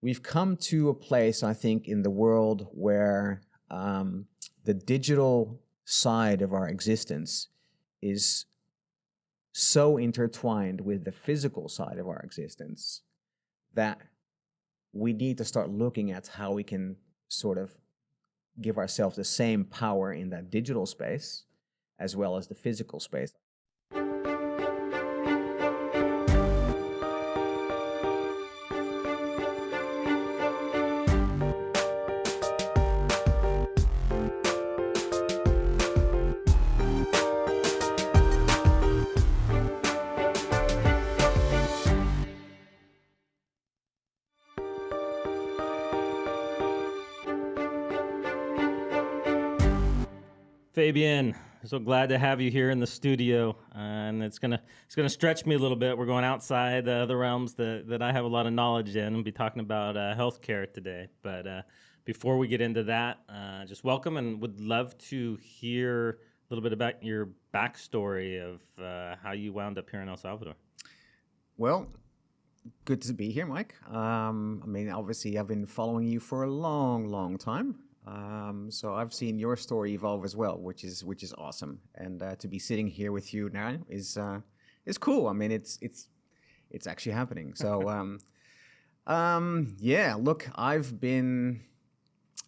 we've come to a place, I think, in the world where the digital side of our existence is so intertwined with the physical side of our existence that we need to start looking at how we can sort of give ourselves the same power in that digital space as well as the physical space. Fabian, so glad to have you here in the studio, and it's gonna stretch me a little bit. We're going outside the realms that I have a lot of knowledge in, and be talking about healthcare today. But before we get into that, just welcome, and would love to hear a little bit about your backstory of how you wound up here in El Salvador. Well, good to be here, Mike. I mean, obviously, I've been following you for a long time. So I've seen your story evolve as well, which is awesome. And to be sitting here with you now is cool. I mean, it's actually happening. So yeah. Look, I've been,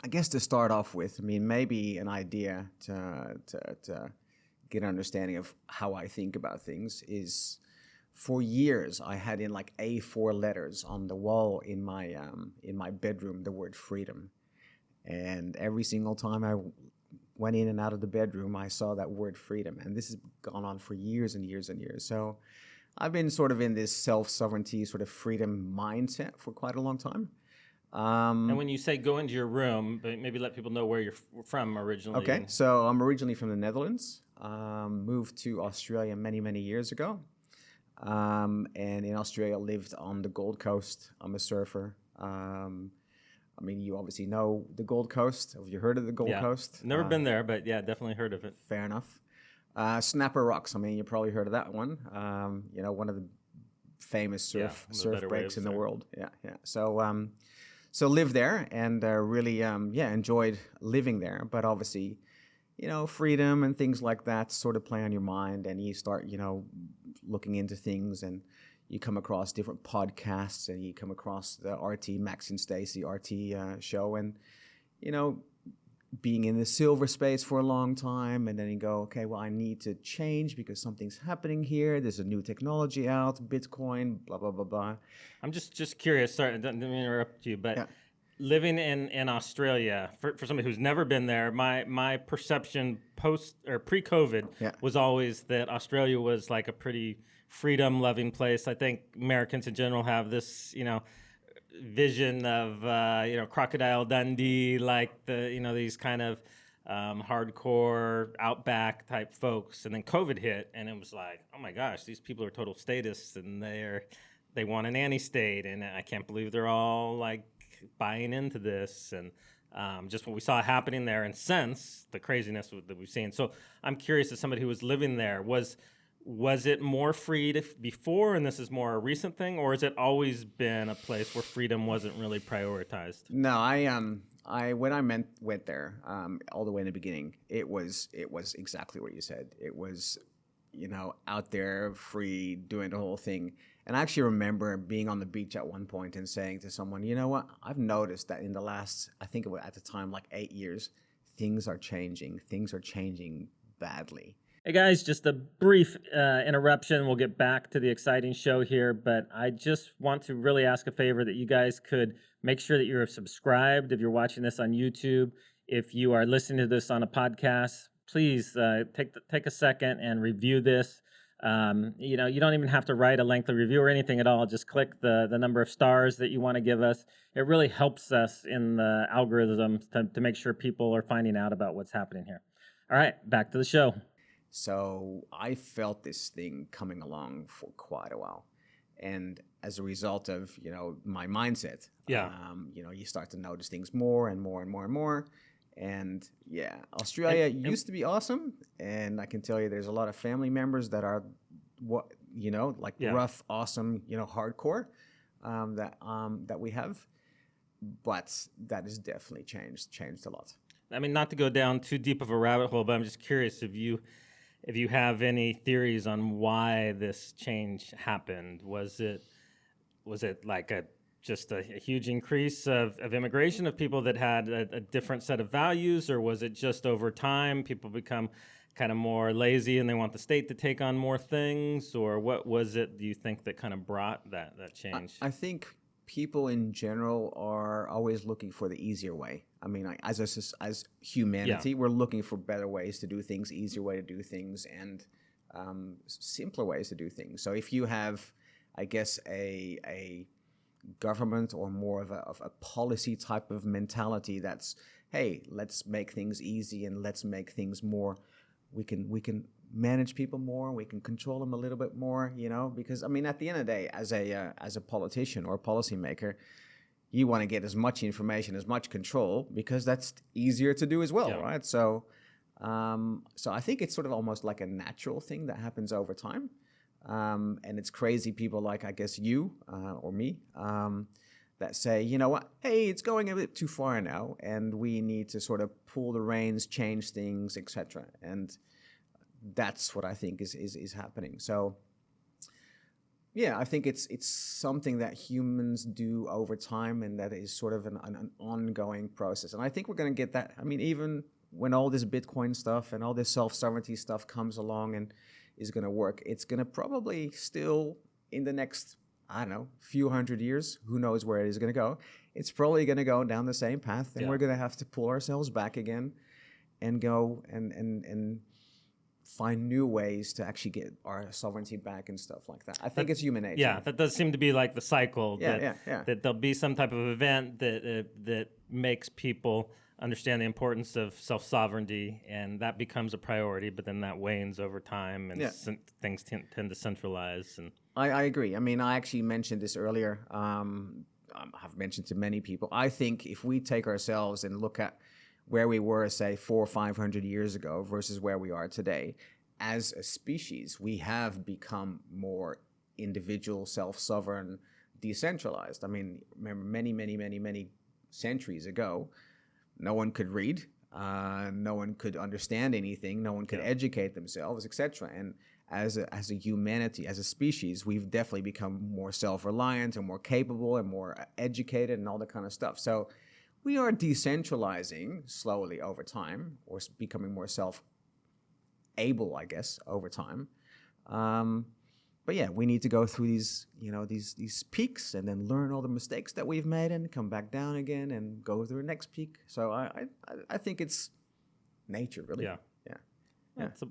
I guess, to start off with, I mean, maybe an idea to get an understanding of how I think about things is, for years I had in like A4 letters on the wall in my bedroom the word freedom. And every single time I went in and out of the bedroom, I saw that word freedom. And this has gone on for years and years and years. So I've been sort of in this self-sovereignty, sort of freedom mindset for quite a long time. And when you say go into your room, maybe let people know where you're from originally. Okay, so I'm originally from the Netherlands, moved to Australia many years ago. And in Australia, lived on the Gold Coast. I'm a surfer. I mean, you obviously know the Gold Coast. Have you heard of the Gold Coast? Never been there, but yeah, definitely heard of it. Fair enough. Snapper Rocks. I mean, you probably heard of that one. You know, one of the famous surf breaks in the world. Yeah. So lived there and really, enjoyed living there. But obviously, you know, freedom and things like that sort of play on your mind, and you start, you know, looking into things, and you come across different podcasts, and you come across the RT, Max and Stacy RT show, and, you know, being in the silver space for a long time, and then you go, okay, well, I need to change because something's happening here. There's a new technology out, Bitcoin, blah, blah, blah, blah. I'm just curious, sorry, don't interrupt you, but living in Australia, for somebody who's never been there, my perception post or pre-COVID was always that Australia was like a pretty freedom-loving place. I think Americans in general have this, you know, vision of, you know, Crocodile Dundee, like these kind of hardcore outback type folks. And then COVID hit, and it was like, oh my gosh, these people are total statists, and they want a nanny state, and I can't believe they're all like buying into this, and just what we saw happening there, and since the craziness that we've seen. So I'm curious, as somebody who was living there, was it more free before, and this is more a recent thing, or has it always been a place where freedom wasn't really prioritized? No, when I went there, all the way in the beginning, it was exactly what you said. It was, you know, out there, free, doing the whole thing. And I actually remember being on the beach at one point and saying to someone, you know what, I've noticed that in the last, I think it was at the time, like 8 years, things are changing. Things are changing badly. Hey guys, just a brief interruption. We'll get back to the exciting show here, but I just want to really ask a favor that you guys could make sure that you're subscribed if you're watching this on YouTube. If you are listening to this on a podcast, please take a second and review this. You know, you don't even have to write a lengthy review or anything at all. Just click the number of stars that you want to give us. It really helps us in the algorithms to make sure people are finding out about what's happening here. All right, back to the show. So I felt this thing coming along for quite a while. And as a result of, you know, my mindset, you know, you start to notice things more and more and more and more. And yeah, Australia used to be awesome. And I can tell you there's a lot of family members that are, rough, awesome, hardcore that we have. but that has definitely changed a lot. I mean, not to go down too deep of a rabbit hole, but I'm just curious if you have any theories on why this change happened. Was it like just a huge increase of immigration of people that had a different set of values, or was it just over time people become kind of more lazy and they want the state to take on more things, or what was it, do you think, that kind of brought that change? I think people in general are always looking for the easier way. I mean, as humanity, we're looking for better ways to do things, easier way to do things, and simpler ways to do things. So if you have, I guess, a government or more of a policy type of mentality that's, hey, let's make things easy and let's make things more, we can manage people more, we can control them a little bit more, because I mean, at the end of the day, as a politician or a policymaker, you want to get as much information, as much control, because that's easier to do as well, right? So I think it's sort of almost like a natural thing that happens over time. And it's crazy people like, I guess, you or me that say, you know what, hey, it's going a bit too far now, and we need to sort of pull the reins, change things, etc. And that's what I think is happening. So yeah, I think it's something that humans do over time, and that is sort of an ongoing process. And I think we're going to get that. I mean, even when all this Bitcoin stuff and all this self-sovereignty stuff comes along and is going to work, it's going to probably still, in the next, I don't know, few hundred years, who knows where it is going to go, it's probably going to go down the same path, and we're going to have to pull ourselves back again and go and find new ways to actually get our sovereignty back and stuff like that. I think it's human nature. Yeah, that does seem to be like the cycle. Yeah. That there'll be some type of event that makes people understand the importance of self-sovereignty, and that becomes a priority, but then that wanes over time, and things tend to centralize. And I agree. I mean, I actually mentioned this earlier. I've mentioned to many people, I think if we take ourselves and look at where we were, say, 400 or 500 years ago versus where we are today, as a species, we have become more individual, self-sovereign, decentralized. I mean, remember many centuries ago, no one could read, no one could understand anything, no one could educate themselves, etc. And as a humanity, as a species, we've definitely become more self-reliant and more capable and more educated and all that kind of stuff. So we are decentralizing slowly over time, or becoming more self-able, I guess, over time. But yeah, we need to go through these peaks and then learn all the mistakes that we've made and come back down again and go through the next peak. So I think it's nature, really. Yeah.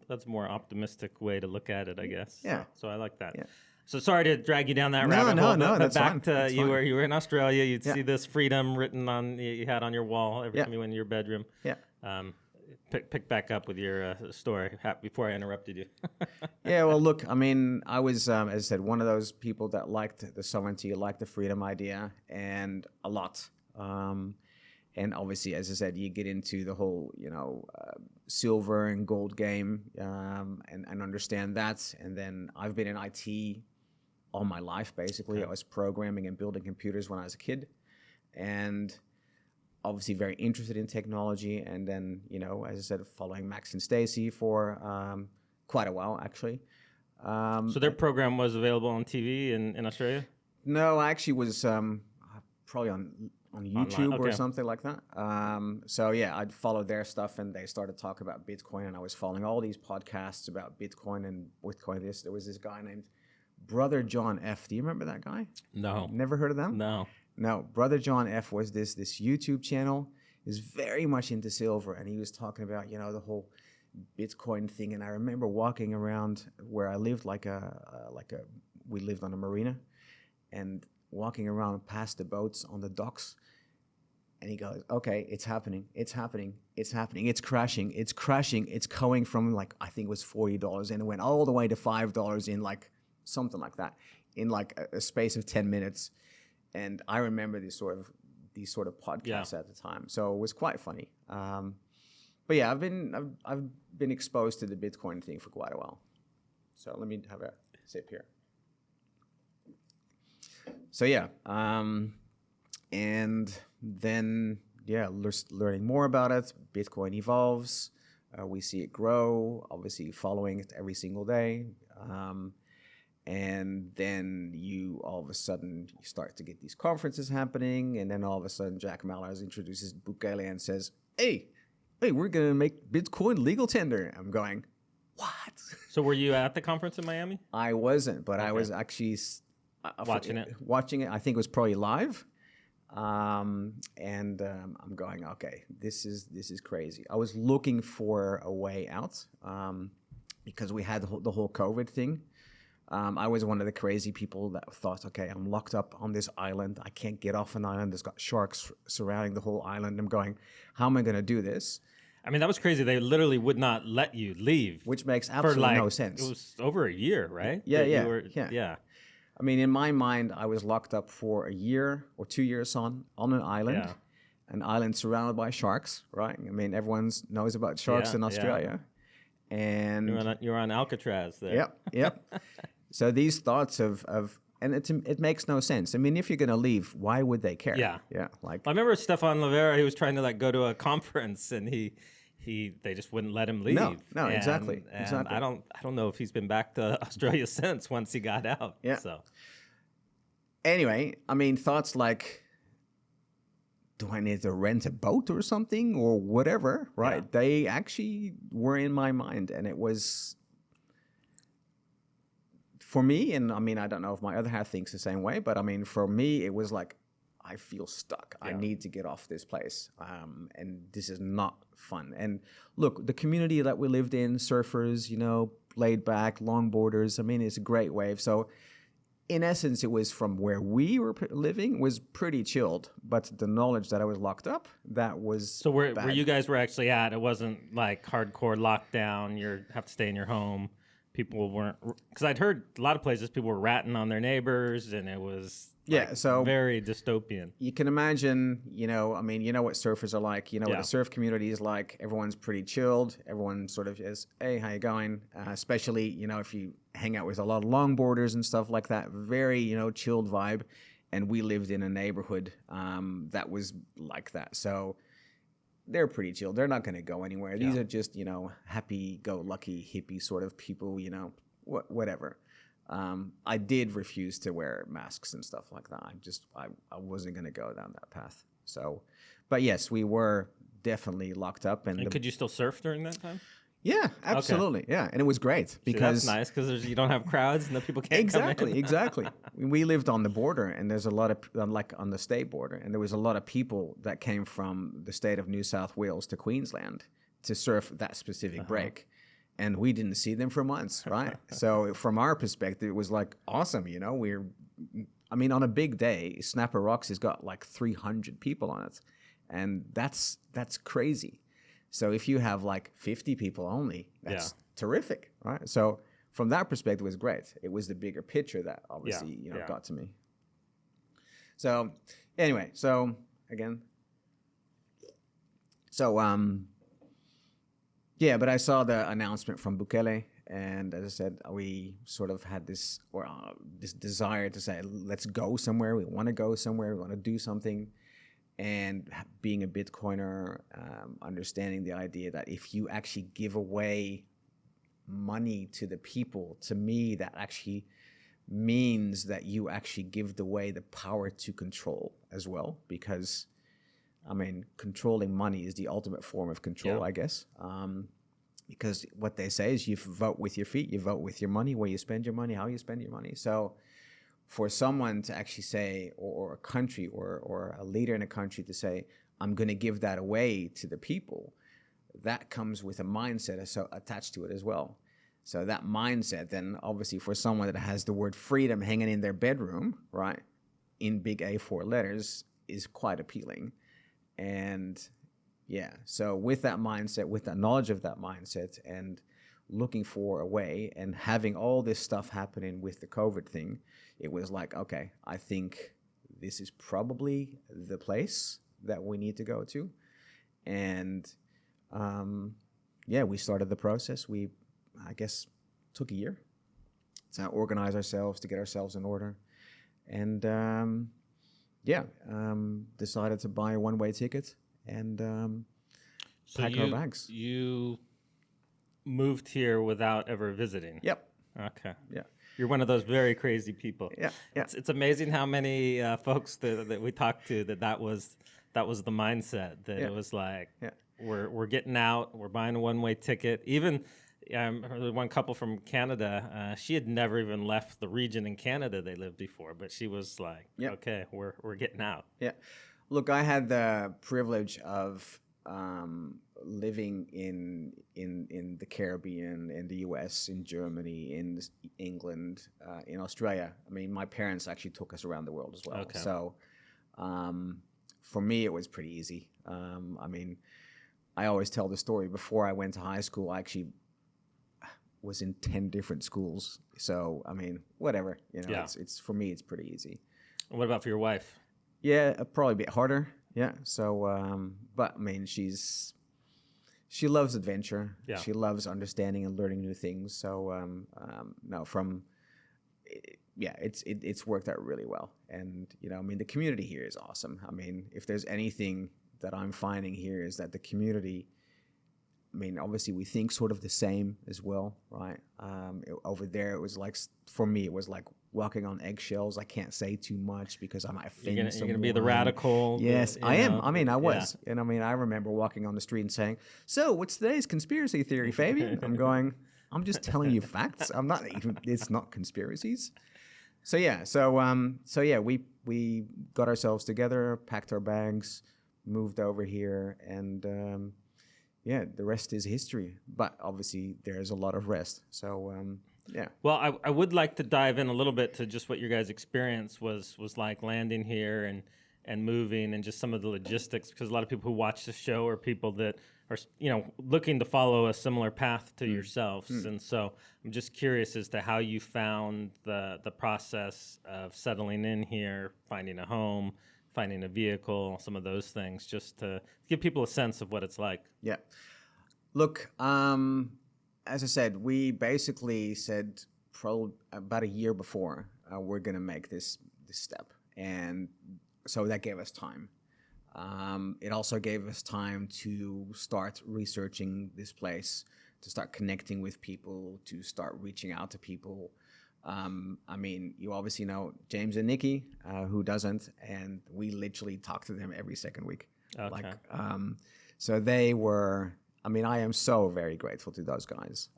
That's a more optimistic way to look at it, I guess. Yeah. So I like that. Yeah. So sorry to drag you down that rabbit hole. No, but that's back fine. to That's you fine. you were in Australia. You'd see this freedom written on you had on your wall every time you went in your bedroom. Yeah. Pick back up with your story before I interrupted you. Yeah, well, look, I mean, I was, as I said, one of those people that liked the sovereignty, liked the freedom idea, and a lot. And obviously, as I said, you get into the whole, silver and gold game, and understand that. And then I've been in IT all my life, basically. Okay. I was programming and building computers when I was a kid, and obviously very interested in technology. And then, as I said, following Max and Stacy for quite a while, actually. So their program was available on TV in Australia? No, I actually was probably on YouTube or something like that. So yeah, I'd followed their stuff, and they started talking about Bitcoin, and I was following all these podcasts about Bitcoin and Bitcoin. There was this guy named Brother John F. Do you remember that guy? No. Never heard of them? No. Brother John F. was this YouTube channel. He was very much into silver, and he was talking about, the whole Bitcoin thing. And I remember walking around where I lived, we lived on a marina, and walking around past the boats on the docks, and he goes, okay, it's happening, it's crashing, it's going from I think it was $40, and it went all the way to $5 in something like that, in a space of 10 minutes. And I remember these sort of podcasts at the time, so it was quite funny. But yeah, I've been exposed to the Bitcoin thing for quite a while. So let me have a sip here. So yeah, And then, yeah, learning more about it. Bitcoin evolves. We see it grow, obviously following it every single day. And then you all of a sudden you start to get these conferences happening. And then all of a sudden Jack Mallers introduces Bukele and says, hey, we're going to make Bitcoin legal tender. I'm going, what? So were you at the conference in Miami? I wasn't, but I was actually watching it. Watching it. I think it was probably live. I'm going, okay, this is crazy. I was looking for a way out because we had the whole COVID thing. I was one of the crazy people that thought, okay, I'm locked up on this island. I can't get off an island. There's got sharks surrounding the whole island. I'm going, how am I going to do this? I mean, that was crazy. They literally would not let you leave. Which makes absolutely no sense. It was over a year, right? Yeah. Yeah. I mean, in my mind, I was locked up for a year or 2 years on an island. Yeah. An island surrounded by sharks, right? I mean, everyone knows about sharks in Australia. Yeah. And you're on Alcatraz there. Yep. So these thoughts of and it makes no sense. I mean, if you're going to leave, why would they care? Yeah. Like I remember Stefan Livera, he was trying to go to a conference and they just wouldn't let him leave. No, exactly. I don't know if he's been back to Australia since once he got out. Yeah. So anyway, I mean, thoughts like, do I need to rent a boat or something or whatever, right? Yeah. They actually were in my mind, and it was for me, and I mean, I don't know if my other half thinks the same way, but I mean, for me, it was like, I feel stuck. Yeah. I need to get off this place. And this is not fun. And look, the community that we lived in, surfers, laid back, longboarders, I mean, it's a great wave. So in essence, it was from where we were living was pretty chilled, but the knowledge that I was locked up, that was So where you guys were actually at, it wasn't like hardcore lockdown, you have to stay in your home. People weren't, because I'd heard a lot of places people were ratting on their neighbors, and it was so very dystopian. You can imagine, I mean, you know what surfers are like, what the surf community is like. Everyone's pretty chilled. Everyone sort of is, hey, how you going? Especially, if you hang out with a lot of longboarders and stuff like that, very, chilled vibe. And we lived in a neighborhood that was like that. So they're pretty chill. They're not going to go anywhere. These are just, happy-go-lucky hippie sort of people, whatever. I did refuse to wear masks and stuff like that. I wasn't going to go down that path. So, but yes, we were definitely locked up. And could you still surf during that time? Yeah, absolutely. Okay. Yeah, and it was great because that's nice because you don't have crowds and the people can't come in. Exactly. We lived on the border, and there's a lot of on the state border, and there was a lot of people that came from the state of New South Wales to Queensland to surf that specific break, and we didn't see them for months, right? So from our perspective, it was like awesome. On a big day, Snapper Rocks has got like 300 people on it, and that's crazy. So if you have like 50 people only, that's terrific, right? So from that perspective, it was great. It was the bigger picture that obviously, got to me. So anyway, but I saw the announcement from Bukele, and as I said, we sort of had this desire to say, let's go somewhere. We want to go somewhere. We want to do something. And being a Bitcoiner, understanding the idea that if you actually give away money to the people, to me, that actually means that you actually give away the power to control as well. Because, controlling money is the ultimate form of control, I guess. Because what they say is you vote with your feet, you vote with your money, where you spend your money, how you spend your money. So for someone to actually say, or a country or a leader in a country to say, I'm going to give that away to the people, that comes with a mindset attached to it as well. So that mindset then obviously for someone that has the word freedom hanging in their bedroom, right, in big A4 letters is quite appealing. And so with that mindset, with that knowledge of that mindset and looking for a way and having all this stuff happening with the COVID thing, it was like, okay, I think this is probably the place that we need to go to. And we started the process. We, I guess, took a year to organize ourselves, to get ourselves in order. And yeah, decided to buy a one-way ticket and So pack our bags. you moved here without ever visiting. Yep. Okay. Yeah. You're one of those very crazy people. Yeah. Yeah. It's amazing how many folks that we talked to that was the mindset, that Yeah. it was like, Yeah. we're getting out, we're buying a one-way ticket. Even one couple from Canada, she had never even left the region in Canada they lived before, but she was like, Yep. okay, we're getting out. Yeah. Look, I had the privilege of living in the Caribbean, in the U.S., in Germany, in England, in Australia. I mean, my parents actually took us around the world as well. Okay. So for me, it was pretty easy. I mean, I always tell the story. Before I went to high school, I actually was in 10 different schools. So, I mean, whatever. You know, Yeah. it's for me, it's pretty easy. What about for your wife? Yeah, probably a bit harder. Yeah. So, but I mean, she loves adventure. Yeah. She loves understanding and learning new things. So, no, yeah, it's worked out really well. And you know, I mean, the community here is awesome. I mean, if there's anything that I'm finding here is that the community. I mean, obviously, we think sort of the same as well, right? Over there, it was like, for me, it was like walking on eggshells. I can't say too much because I might offend someone. You're gonna be the radical. Yes, I am. I mean, I was. Yeah. And I mean, I remember walking on the street and saying, "So, what's today's conspiracy theory, Fabian?" I'm going, I'm just telling you facts. I'm not even, it's not conspiracies. So, yeah. So yeah, we got ourselves together, packed our bags, moved over here, and yeah, the rest is history. But obviously, there's a lot of rest. So, yeah. Well, I would like to dive in a little bit to just what your guys' experience was like landing here and moving, and just some of the logistics, because a lot of people who watch the show are people that are, you know, looking to follow a similar path to yourselves. And so I'm just curious as to how you found the process of settling in here, finding a home, finding a vehicle, some of those things, just to give people a sense of what it's like. Yeah. Look, as I said, we basically said probably about a year before we're going to make this step. And so that gave us time. It also gave us time to start researching this place, to start connecting with people, to start reaching out to people. I mean, you obviously know James and Nikki, who doesn't, and we literally talk to them every second week. Okay. Like, so they were, I mean, I am so very grateful to those guys.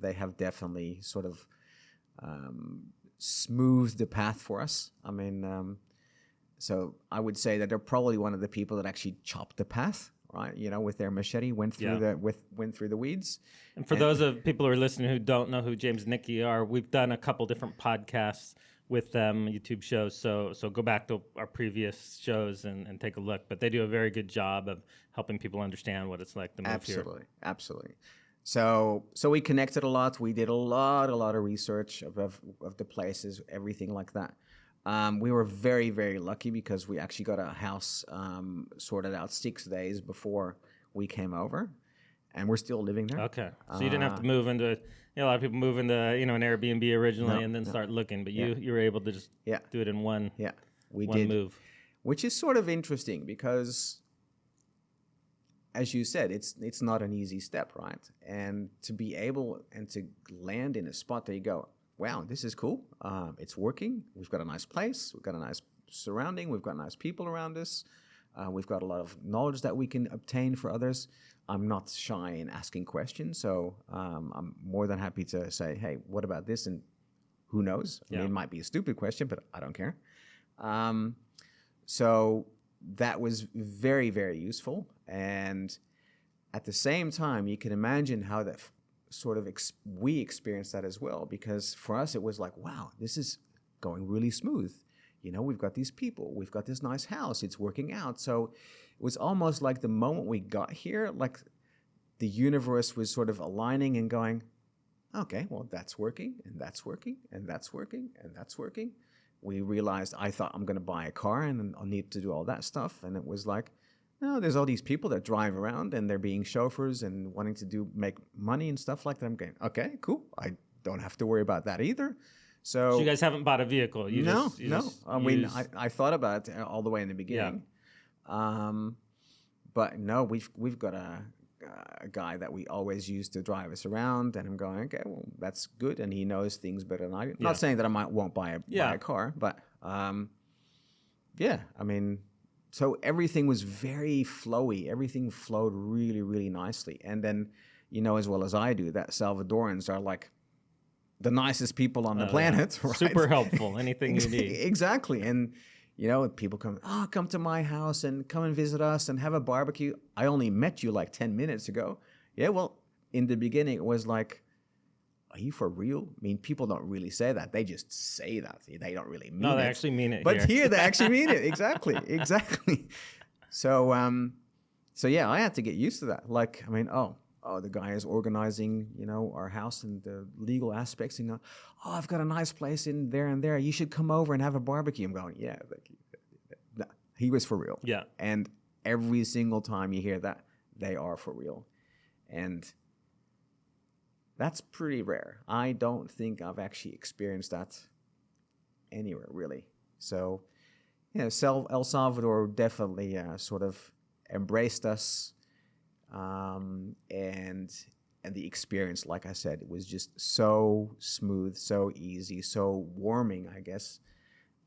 They have definitely sort of smoothed the path for us. I mean, so I would say that they're probably one of the people that actually chopped the path, right? You know, with their machete, went through the weeds. And for those of people who are listening who don't know who James and Nikki are, we've done a couple different podcasts with them, YouTube shows. So go back to our previous shows and take a look. But they do a very good job of helping people understand what it's like to move here. Absolutely. So we connected a lot. We did a lot of research of the places, everything like that. We were very, very lucky because we actually got a house sorted out 6 days before we came over, and we're still living there. Okay, so you didn't have to move into, you know, a lot of people move into, you know, an Airbnb originally and then start looking, but you were able to just do it in one move. Which is sort of interesting because, as you said, it's not an easy step, right? And to be able and to land in a spot that you go, wow, this is cool. It's working. We've got a nice place. We've got a nice surrounding. We've got nice people around us. We've got a lot of knowledge that we can obtain for others. I'm not shy in asking questions, so I'm more than happy to say, hey, what about this? And who knows? I mean, it might be a stupid question, but I don't care. So that was very, very useful. And at the same time, you can imagine how that sort of we experienced that as well, because for us it was like, wow, this is going really smooth. You know, we've got these people, we've got this nice house, it's working out. So it was almost like the moment we got here, like the universe was sort of aligning and going, okay, well, that's working, and that's working, and that's working, and that's working. We realized, I thought I'm going to buy a car and I'll need to do all that stuff. And it was like, no, there's all these people that drive around and they're being chauffeurs and wanting to make money and stuff like that. I'm going, okay, cool. I don't have to worry about that either. So you guys haven't bought a vehicle? No. I mean, I thought about it all the way in the beginning. But no, we've got a guy that we always use to drive us around, and I'm going, okay, well, that's good, and he knows things better than I do. Not saying that I won't buy a car, but I mean, so everything was very flowy. Everything flowed really, really nicely. And then, as well as I do, that Salvadorans are like the nicest people on the planet. Right? Super helpful. Anything you need. Exactly. And people come to my house and come and visit us and have a barbecue. I only met you like 10 minutes ago. Yeah, well, in the beginning, it was like, are you for real? I mean, people don't really say that. They just say that. They don't really mean it. No, they actually mean it. But here they actually mean it. Exactly. So, yeah, I had to get used to that. Like, I mean, the guy is organizing, our house and the legal aspects. And I've got a nice place in there and there. You should come over and have a barbecue. I'm going, yeah. No, he was for real. Yeah. And every single time you hear that, they are for real. And that's pretty rare. I don't think I've actually experienced that anywhere, really. So, El Salvador definitely sort of embraced us. And the experience, like I said, it was just so smooth, so easy, so warming, I guess,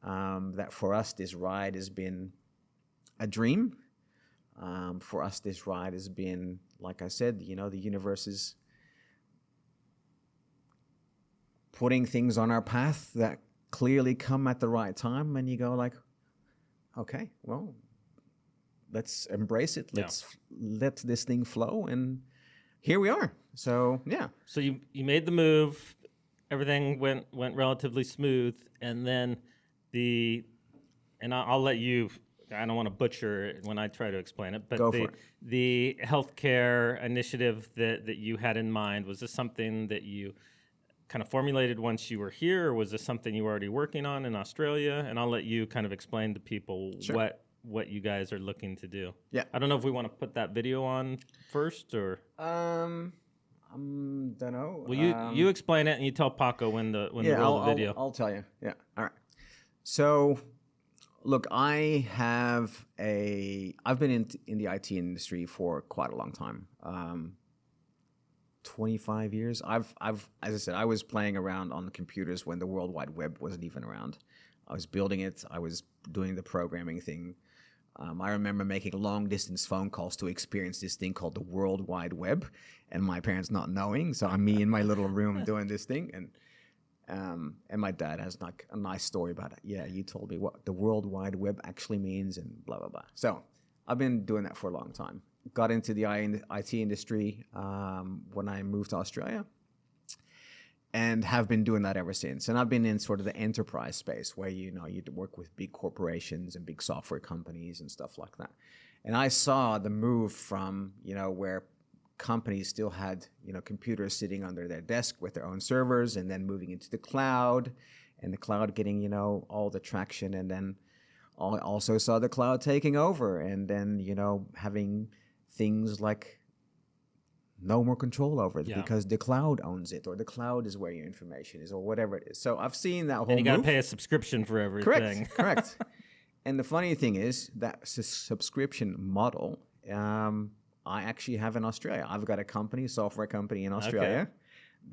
that for us, this ride has been a dream. For us, this ride has been, like I said, the universe is putting things on our path that clearly come at the right time, and you go like, okay, well, let's embrace it. Let's let this thing flow, and here we are. So yeah. So you made the move. Everything went relatively smooth, and then I'll let you. I don't want to butcher it when I try to explain it, but the healthcare initiative that you had in mind, was this something that you kind of formulated once you were here, or was this something you were already working on in Australia? And I'll let you kind of explain to people what you guys are looking to do. Yeah. I don't know if we want to put that video on first, or I don't know. Well, you explain it and you tell Paco when to roll the video. I'll tell you. Yeah. All right. So, look, I've been in the IT industry for quite a long time. 25 years. As I said, I was playing around on the computers when the World Wide Web wasn't even around. I was building it. I was doing the programming thing. I remember making long distance phone calls to experience this thing called the World Wide Web, and my parents not knowing. So I'm me in my little room doing this thing, and my dad has like a nice story about it. Yeah, you told me what the World Wide Web actually means, and blah blah blah. So I've been doing that for a long time. Got into the IT industry when I moved to Australia, and have been doing that ever since. And I've been in sort of the enterprise space where, you work with big corporations and big software companies and stuff like that. And I saw the move from, where companies still had, computers sitting under their desk with their own servers, and then moving into the cloud, and the cloud getting, all the traction. And then I also saw the cloud taking over, and then, having things like no more control over it because the cloud owns it, or the cloud is where your information is, or whatever it is. So I've seen that whole and you got to move. pay a subscription for everything. Correct. And the funny thing is that subscription model I actually have in Australia. I've got a software company in Australia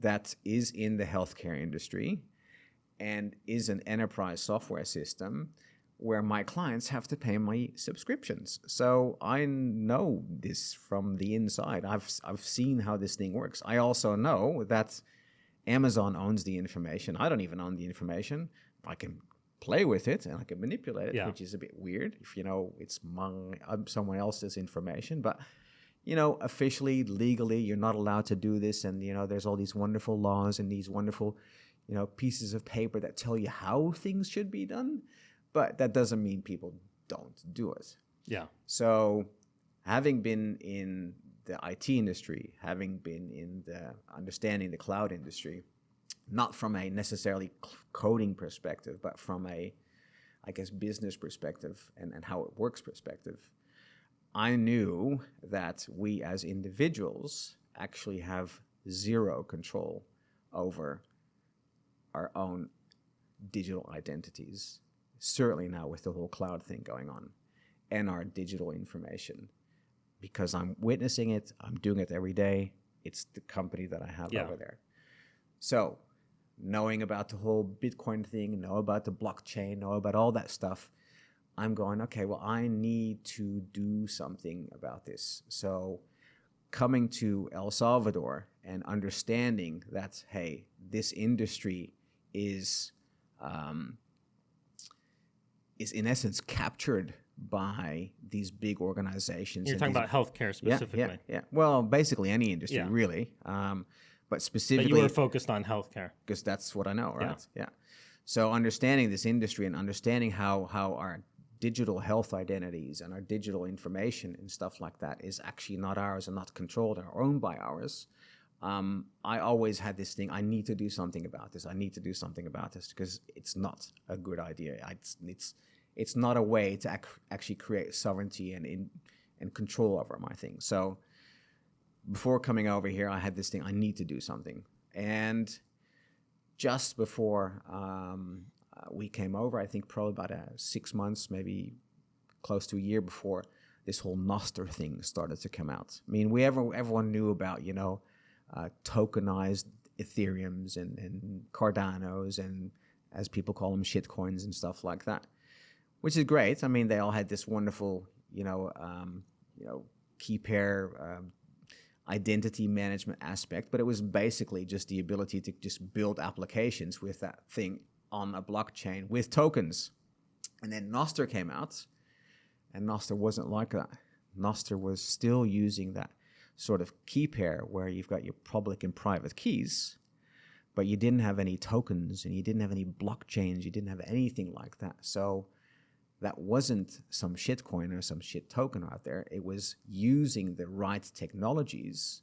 that is in the healthcare industry and is an enterprise software system where my clients have to pay my subscriptions. So I know this from the inside. I've seen how this thing works. I also know that Amazon owns the information. I don't even own the information. I can play with it and I can manipulate it, which is a bit weird if it's someone else's information. But officially, legally, you're not allowed to do this. And there's all these wonderful laws and these wonderful pieces of paper that tell you how things should be done. But that doesn't mean people don't do it. Yeah. So having been in the IT industry, having been in the understanding the cloud industry, not from a necessarily coding perspective, but from a, I guess, business perspective and how it works perspective, I knew that we as individuals actually have zero control over our own digital identities, certainly now with the whole cloud thing going on, and our digital information, because I'm witnessing it, I'm doing it every day. It's the company that I have over there. So knowing about the whole Bitcoin thing, know about the blockchain, know about all that stuff, I'm going, okay, well, I need to do something about this. So coming to El Salvador and understanding that, hey, this industry is in essence captured by these big organizations. You're talking about healthcare specifically. Yeah. Well, basically any industry, really. But specifically... But you were focused on healthcare. Because that's what I know, right? Yeah. So understanding this industry and understanding how our digital health identities and our digital information and stuff like that is actually not ours and not controlled or owned by ours. I always had this thing, I need to do something about this. I need to do something about this because it's not a good idea. It's not a way to actually create sovereignty and control over my thing. So before coming over here, I had this thing, I need to do something. And just before we came over, I think probably about 6 months, maybe close to a year before, this whole Nostr thing started to come out. I mean, everyone knew about, tokenized Ethereums and Cardanos and, as people call them, shitcoins and stuff like that, which is great. I mean, they all had this wonderful, key pair identity management aspect, but it was basically just the ability to just build applications with that thing on a blockchain with tokens. And then Nostr came out, and Nostr wasn't like that. Nostr was still using that sort of key pair where you've got your public and private keys, but you didn't have any tokens and you didn't have any blockchains, you didn't have anything like that. So that wasn't some shitcoin or some shit token out there. It was using the right technologies,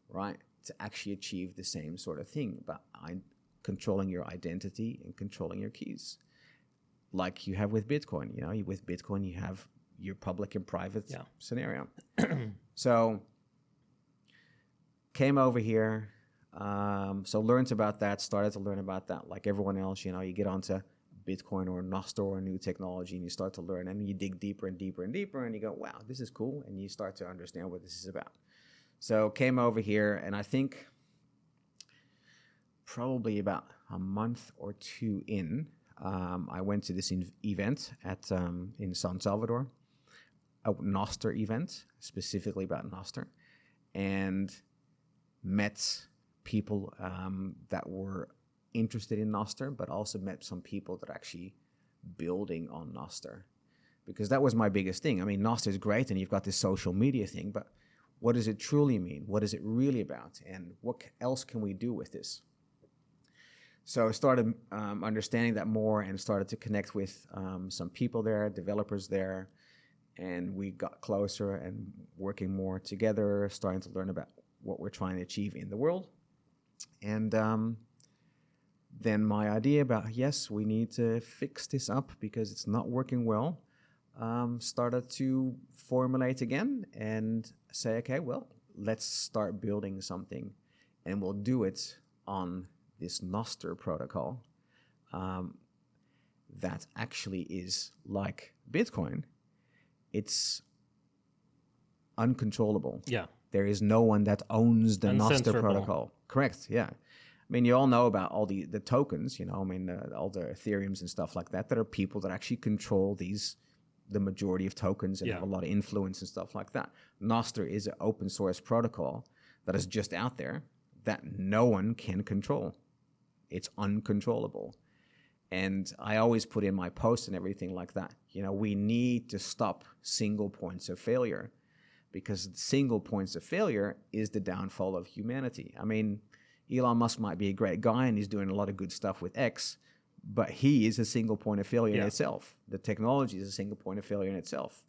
right, to actually achieve the same sort of thing, but controlling your identity and controlling your keys, like you have with Bitcoin. With Bitcoin, you have your public and private scenario. So came over here, so learned about that, started to learn about that like everyone else. You get onto Bitcoin or Nostr or new technology and you start to learn, and you dig deeper and deeper and deeper, and you go, wow, this is cool, and you start to understand what this is about. So came over here, and I think probably about a month or two in, I went to this event in San Salvador, a Nostr event, specifically about Nostr, and met people that were interested in Nostr, but also met some people that are actually building on Nostr, because that was my biggest thing. I mean, Nostr is great, and you've got this social media thing, but what does it truly mean? What is it really about? And what else can we do with this? So I started understanding that more and started to connect with some people there, developers there, and we got closer and working more together, starting to learn about what we're trying to achieve in the world. And then my idea about, yes, we need to fix this up because it's not working well, started to formulate again and say, okay, well, let's start building something, and we'll do it on this Nostr protocol that actually is like Bitcoin. It's uncontrollable. Yeah. There is no one that owns the Nostr protocol. Correct, yeah. I mean, you all know about all the tokens, all the Ethereums and stuff like that are people that actually control the majority of tokens and have a lot of influence and stuff like that. Nostr is an open source protocol that is just out there that no one can control. It's uncontrollable. And I always put in my posts and everything like that, we need to stop single points of failure, because single points of failure is the downfall of humanity. I mean, Elon Musk might be a great guy and he's doing a lot of good stuff with X, but he is a single point of failure in itself. The technology is a single point of failure in itself.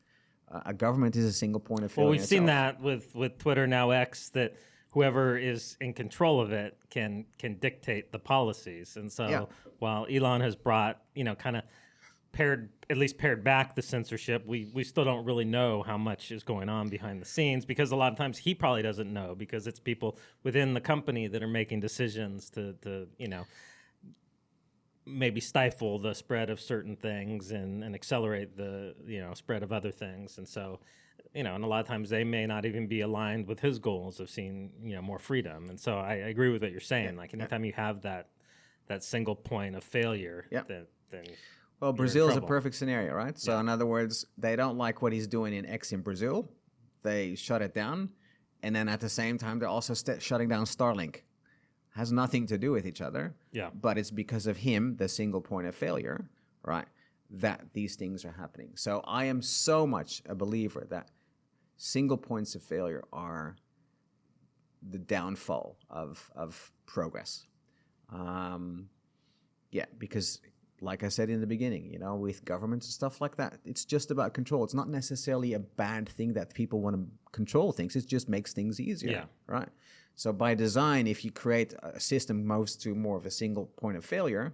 A government is a single point of failure. Well, we've seen that with Twitter, now X, that whoever is in control of it can dictate the policies. And so while Elon has brought, kind of pared back the censorship, we still don't really know how much is going on behind the scenes, because a lot of times he probably doesn't know, because it's people within the company that are making decisions to maybe stifle the spread of certain things and accelerate the spread of other things. And so, and a lot of times they may not even be aligned with his goals of seeing more freedom. And so I agree with what you're saying. Like anytime you have that single point of failure, then well, Brazil is a perfect scenario, right? So in other words, they don't like what he's doing in X in Brazil. They shut it down, and then at the same time they're also shutting down Starlink. Has nothing to do with each other, but it's because of him, the single point of failure, right, that these things are happening. So I am so much a believer that single points of failure are the downfall of progress. Because like I said in the beginning, with governments and stuff like that, it's just about control. It's not necessarily a bad thing that people want to control things. It just makes things easier, right? So by design, if you create a system moves to more of a single point of failure,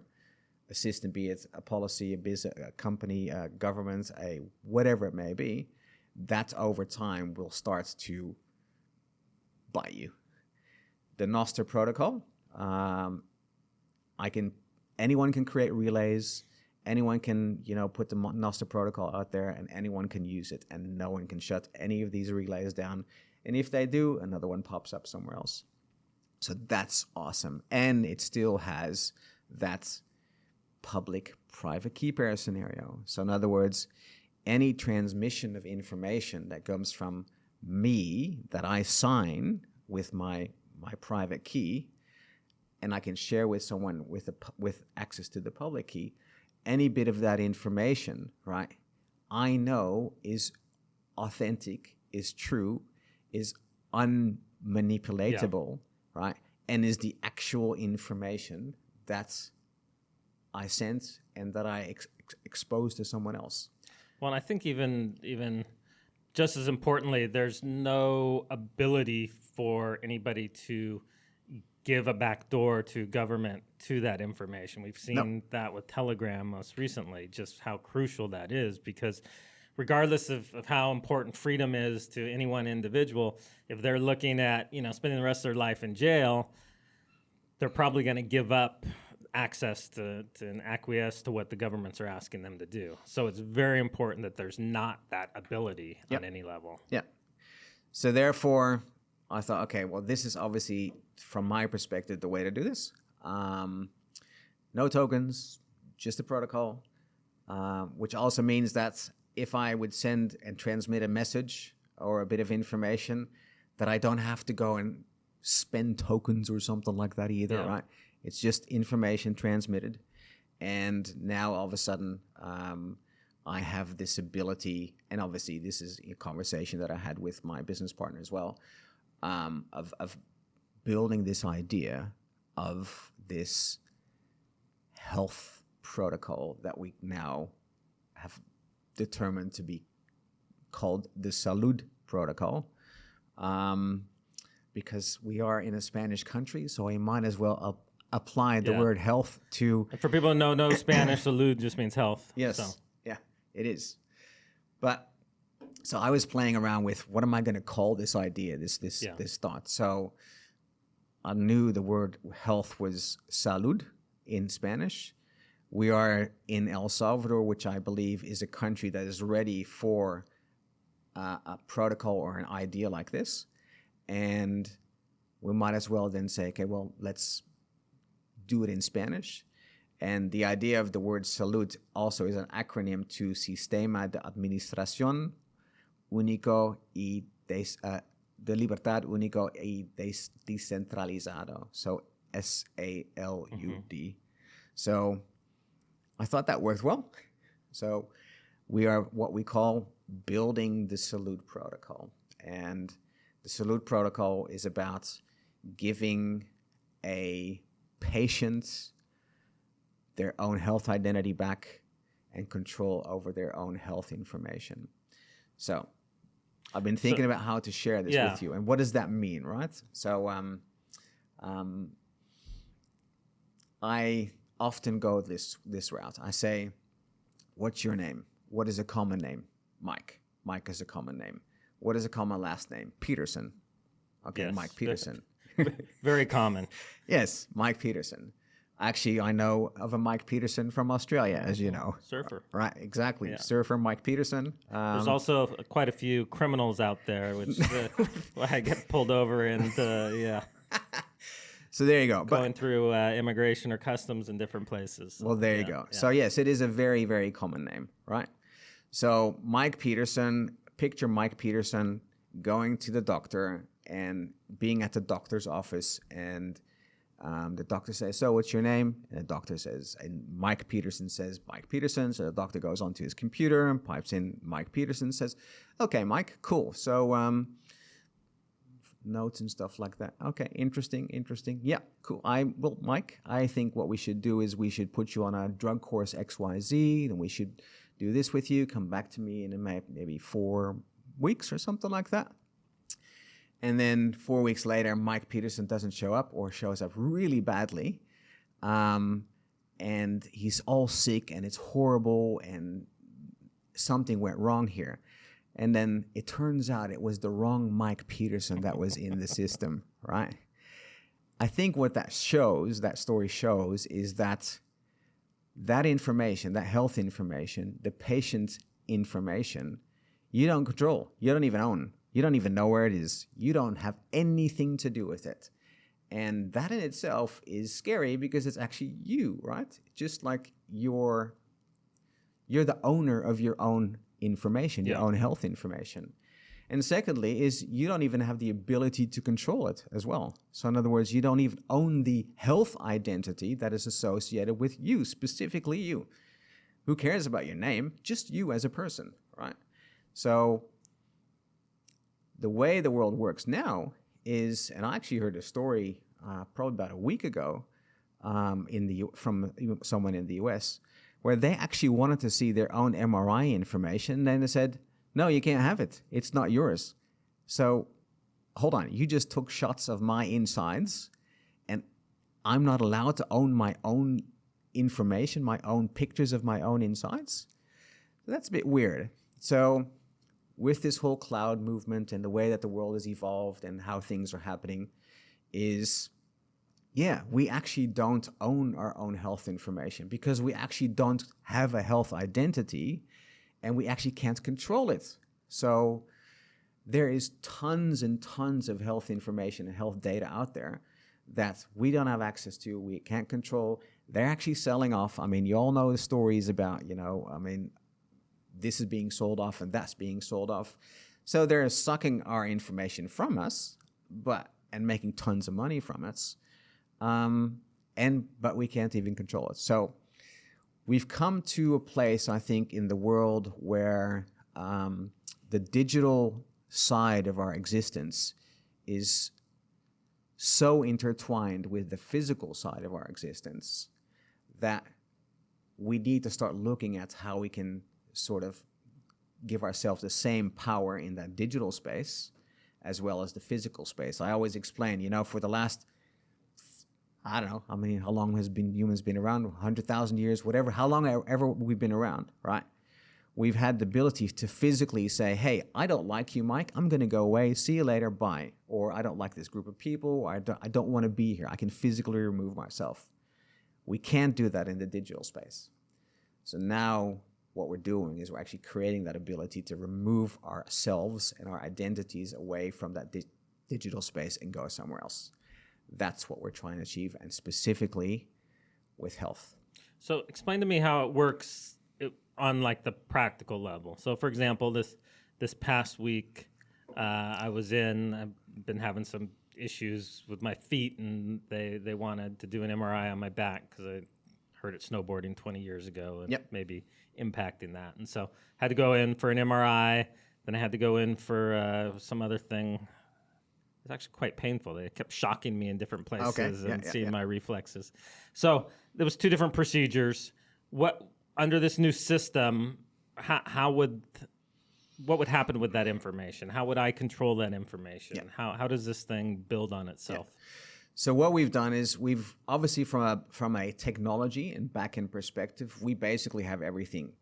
a system, be it a policy, a business, a company, a government, a whatever it may be, that over time will start to bite you. The Nostr protocol, anyone can create relays, anyone can put the Nostr protocol out there, and anyone can use it, and no one can shut any of these relays down. And if they do, another one pops up somewhere else. So that's awesome. And it still has that public-private key pair scenario. So in other words, any transmission of information that comes from me that I sign with my private key, and I can share with someone with access to the public key, any bit of that information, right, I know is authentic, is true, is unmanipulatable, right? And is the actual information that I sent and that I expose to someone else. Well, and I think even just as importantly, there's no ability for anybody to give a backdoor to government to that information. We've seen that with Telegram most recently, just how crucial that is, because regardless of how important freedom is to any one individual, if they're looking at, spending the rest of their life in jail, they're probably going to give up access to and acquiesce to what the governments are asking them to do. So it's very important that there's not that ability on any level. Yeah. So therefore, I thought, okay, well, this is obviously, from my perspective, the way to do this. No tokens, just a protocol, which also means that if I would send and transmit a message or a bit of information, that I don't have to go and spend tokens or something like that either, right? It's just information transmitted. And now all of a sudden, I have this ability, and obviously this is a conversation that I had with my business partner as well, of building this idea of this health protocol that we now have determined to be called the Salud Protocol, because we are in a Spanish country, so I might as well apply the word health to... And for people who know Spanish, salud just means health. Yes, so. Yeah, it is. But, so I was playing around with, what am I going to call this idea, this thought? So I knew the word health was salud in Spanish. We are in El Salvador, which I believe is a country that is ready for a protocol or an idea like this. And we might as well then say, okay, well, let's do it in Spanish. And the idea of the word salud also is an acronym to Sistema de Administración Único y de Libertad Único y Decentralizado. So SALUD. So I thought that worked well. So we are what we call building the Salud Protocol. And the Salud Protocol is about giving a patient their own health identity back and control over their own health information. So I've been thinking about how to share this with you. And what does that mean, right? So I often go this route. I say, what's your name? What is a common name? Mike. Mike is a common name. What is a common last name? Peterson. Okay, yes. Mike Peterson. Very common. Yes, Mike Peterson. Actually, I know of a Mike Peterson from Australia, as you know. Surfer. Right, exactly. Surfer Mike Peterson. There's also quite a few criminals out there, which I get pulled over and, So there you go. Going through immigration or customs in different places. So, well, there you go. Yeah. So yes, it is a very, very common name, right? So Mike Peterson, picture Mike Peterson going to the doctor and being at the doctor's office, and the doctor says, "So what's your name?" And the doctor says, and Mike Peterson says, "Mike Peterson." So the doctor goes onto his computer and pipes in Mike Peterson, says, "Okay, Mike, cool. So notes and stuff like that. Okay, interesting. Yeah, cool. Well, Mike, I think what we should do is we should put you on a drug course XYZ, and we should do this with you. Come back to me in maybe 4 weeks or something like that." And then 4 weeks later, Mike Peterson doesn't show up, or shows up really badly. And he's all sick and it's horrible and something went wrong here. And then it turns out it was the wrong Mike Peterson that was in the system, right? I think what that story shows, is that information, that health information, the patient's information, you don't control, you don't even own. You don't even know where it is. You don't have anything to do with it. And that in itself is scary, because it's actually you, right? Just like you're the owner of your own information, your own health information. And secondly is you don't even have the ability to control it as well. So in other words, you don't even own the health identity that is associated with you, specifically you. Who cares about your name? Just you as a person, right? So the way the world works now is, and I actually heard a story probably about a week ago from someone in the US, where they actually wanted to see their own MRI information, and then they said, "No, you can't have it. It's not yours." So hold on, you just took shots of my insides, and I'm not allowed to own my own information, my own pictures of my own insides? That's a bit weird. So with this whole cloud movement and the way that the world has evolved and how things are happening is, we actually don't own our own health information, because we actually don't have a health identity and we actually can't control it. So there is tons and tons of health information and health data out there that we don't have access to, we can't control. They're actually selling off. I mean, you all know the stories about, this is being sold off and that's being sold off. So they're sucking our information from us, and making tons of money from us. But we can't even control it. So we've come to a place, I think, in the world where the digital side of our existence is so intertwined with the physical side of our existence that we need to start looking at how we can sort of give ourselves the same power in that digital space as well as the physical space. I always explain, for the last, I don't know, how long has humans been around? 100,000 years, whatever, how long ever we've been around, right? We've had the ability to physically say, "Hey, I don't like you, Mike. I'm going to go away. See you later. Bye." Or, "I don't like this group of people. Or, I don't want to be here. I can physically remove myself." We can't do that in the digital space. So now what we're doing is we're actually creating that ability to remove ourselves and our identities away from that digital space and go somewhere else. That's what we're trying to achieve, and specifically with health. So explain to me how it works on like the practical level. So for example, this past week, I've been having some issues with my feet, and they wanted to do an MRI on my back because I heard it snowboarding 20 years ago and maybe impacting that. And so had to go in for an MRI. Then I had to go in for some other thing. It's actually quite painful. They kept shocking me in different places and seeing my reflexes. So there was 2 different procedures. What under this new system, what would happen with that information? How would I control that information? How does this thing build on itself? So what we've done is we've obviously from a technology and back-end perspective, we basically have everything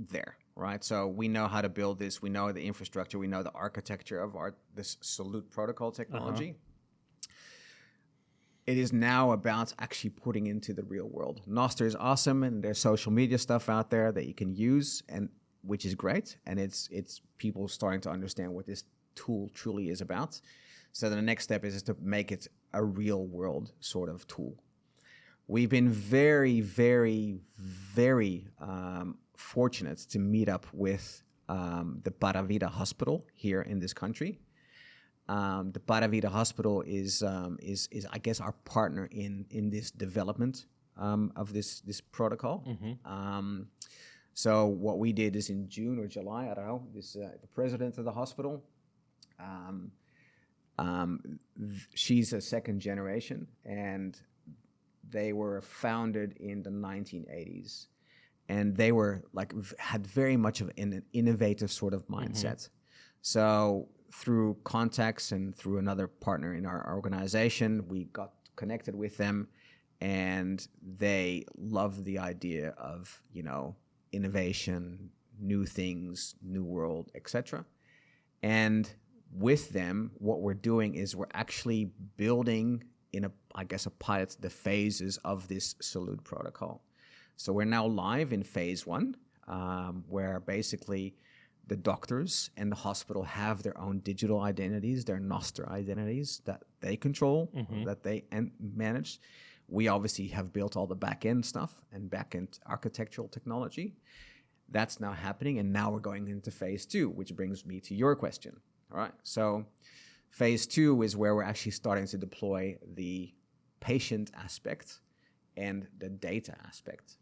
there, right? So we know how to build this. We know the infrastructure. We know the architecture of this Salud Protocol technology. It is now about actually putting into the real world. Nostr is awesome, and there's social media stuff out there that you can use, and which is great. And it's people starting to understand what this tool truly is about. So the next step is to make it a real world sort of tool. We've been very, very, very fortunate to meet up with the Paravida Hospital here in this country. The Paravida Hospital is I guess our partner in this development of this protocol. Mm-hmm. So what we did is in June or July, I don't know. The president of the hospital. She's a second generation, and they were founded in the 1980s, and they were had very much of an innovative sort of mindset. Mm-hmm. So through contacts and through another partner in our organization, we got connected with them, and they love the idea of, innovation, new things, new world, etc. And with them, what we're doing is we're actually building in a pilot, the phases of this Salud Protocol. So we're now live in phase 1, where basically the doctors and the hospital have their own digital identities, their Nostr identities that they control, mm-hmm. that they manage. We obviously have built all the back-end stuff and back-end architectural technology. That's now happening, and now we're going into phase 2, which brings me to your question. All right, so phase 2 is where we're actually starting to deploy the patient aspect and the data aspect.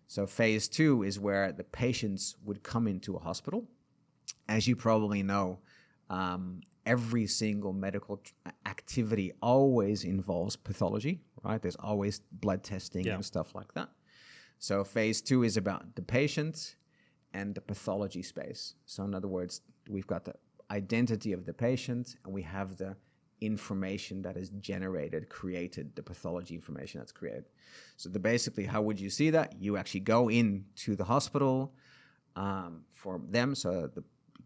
So phase 2 is where the patients would come into a hospital. As you probably know, every single medical activity always involves pathology, right? There's always blood testing and stuff like that. So phase 2 is about the patient and the pathology space. So in other words, we've got the identity of the patient, and we have the information that is created, the pathology information that's created. So basically, how would you see that? You actually go into the hospital for them. So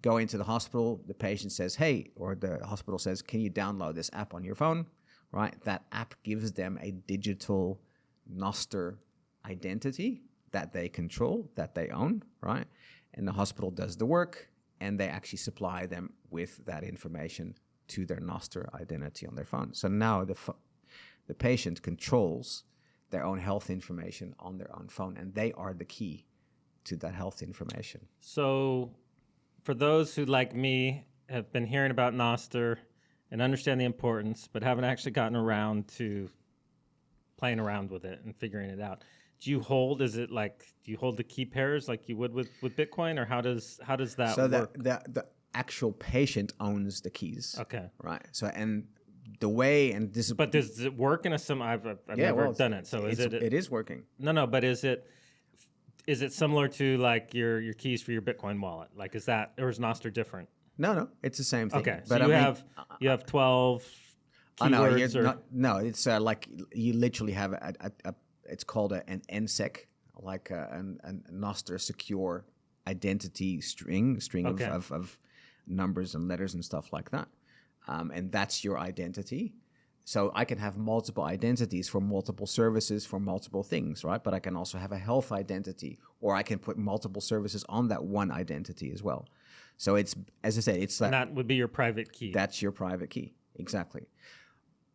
go into the hospital, the patient says, hey, or the hospital says, can you download this app on your phone? Right? That app gives them a digital Nostr identity that they control, that they own, right? And the hospital does the work, and they actually supply them with that information to their Nostr identity on their phone. So now the patient controls their own health information on their own phone, and they are the key to that health information. So for those who, like me, have been hearing about Nostr and understand the importance, but haven't actually gotten around to playing around with it and figuring it out, do you hold the key pairs like you would with Bitcoin, or how does that work? So the actual patient owns the keys. Okay. Right. So, and the way, and this is... But does it work in a I've never done it. So it is working. No, but is it similar to like your keys for your Bitcoin wallet? Like, is that, or is Nostr different? No, it's the same thing. Okay. So you have 12 keywords no, it's like you literally have it's called an NSEC, like a Nostr secure identity string of numbers and letters and stuff like that. And that's your identity. So I can have multiple identities for multiple services for multiple things, right? But I can also have a health identity, or I can put multiple services on that one identity as well. So it's, as I said, it's and that would be your private key. That's your private key, exactly.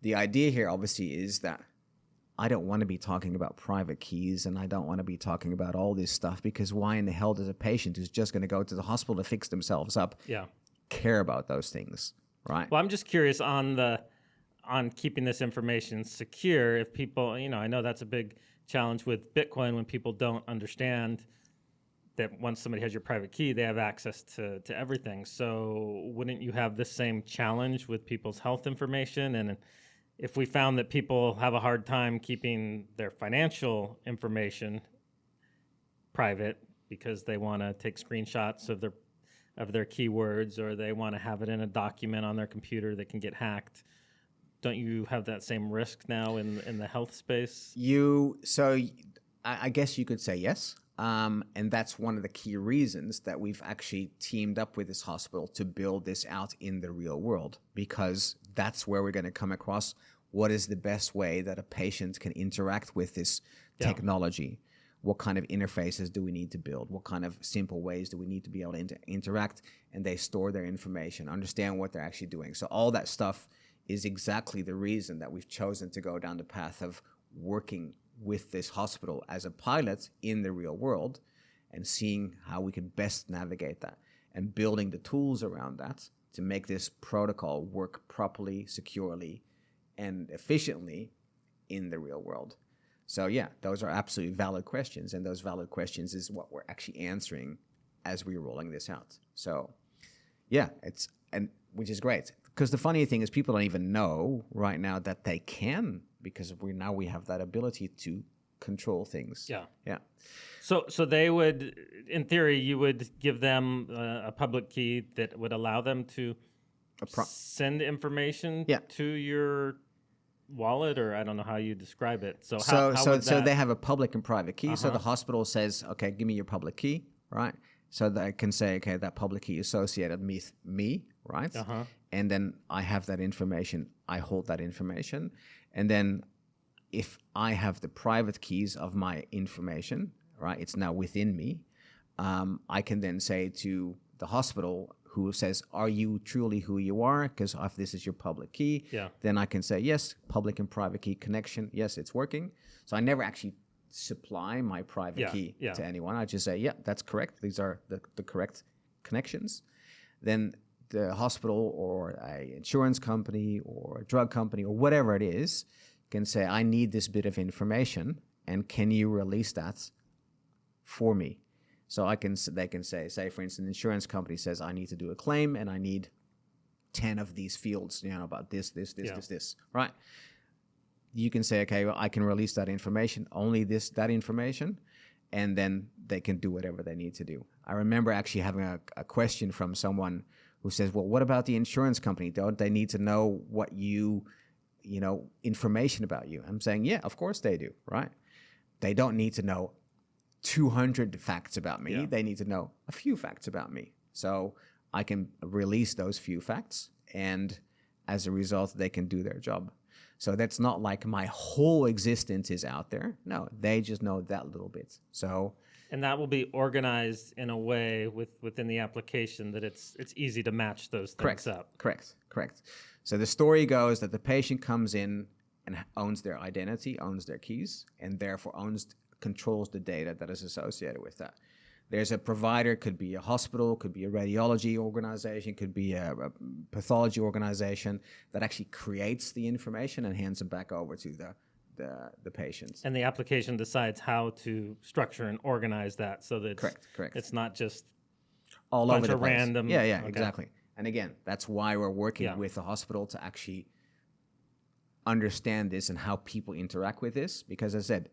The idea here, obviously, is that I don't want to be talking about private keys, and I don't want to be talking about all this stuff, because why in the hell does a patient who's just going to go to the hospital to fix themselves up care about those things, right? Well, I'm just curious on keeping this information secure. If people, I know that's a big challenge with Bitcoin when people don't understand that once somebody has your private key, they have access to everything. So wouldn't you have the same challenge with people's health information? And if we found that people have a hard time keeping their financial information private because they want to take screenshots of their keywords, or they want to have it in a document on their computer that can get hacked, don't you have that same risk now in the health space? I guess you could say yes. And that's one of the key reasons that we've actually teamed up with this hospital to build this out in the real world, because that's where we're going to come across what is the best way that a patient can interact with this technology? What kind of interfaces do we need to build? What kind of simple ways do we need to be able to interact? And they store their information, understand what they're actually doing. So all that stuff is exactly the reason that we've chosen to go down the path of working with this hospital as a pilot in the real world and seeing how we can best navigate that and building the tools around that to make this protocol work properly, securely, and efficiently in the real world. So yeah, those are absolutely valid questions, and those valid questions is what we're actually answering as we're rolling this out. So yeah, which is great. Because the funny thing is people don't even know right now that they can, because we have that ability to control things. Yeah. Yeah. So they would, in theory, you would give them a public key that would allow them to send information to your wallet, or I don't know how you describe it. So they have a public and private key. So the hospital says, okay, give me your public key, right? So they can say, okay, that public key associated with me, right? And then I have that information. I hold that information. And then if I have the private keys of my information, right, it's now within me, I can then say to the hospital who says, are you truly who you are? Because if this is your public key, then I can say, yes, public and private key connection. Yes, it's working. So I never actually supply my private key to anyone. I just say, yeah, that's correct. These are the correct connections. Then the hospital or an insurance company or a drug company or whatever it is can say, I need this bit of information, and can you release that for me? So they can say, for instance, an insurance company says, I need to do a claim and I need 10 of these fields, about this, right? You can say, okay, well, I can release that information, only that information, and then they can do whatever they need to do. I remember actually having a question from someone who says, well, what about the insurance company? Don't they need to know what information about you? I'm saying, yeah, of course they do, right? They don't need to know 200 facts about me. Yeah. They need to know a few facts about me. So I can release those few facts, and as a result, they can do their job. So that's not like my whole existence is out there. No, they just know that little bit. So, and that will be organized in a way within the application that it's easy to match those things up. Correct. So the story goes that the patient comes in and owns their identity, owns their keys, and therefore controls the data that is associated with that. There's a provider, could be a hospital, could be a radiology organization, could be a pathology organization that actually creates the information and hands it back over to the patient. And the application decides how to structure and organize that so that correct. It's not just all over the place. Random. Yeah, okay. Exactly. And again, that's why we're working with the hospital to actually understand this and how people interact with this. Because as I said,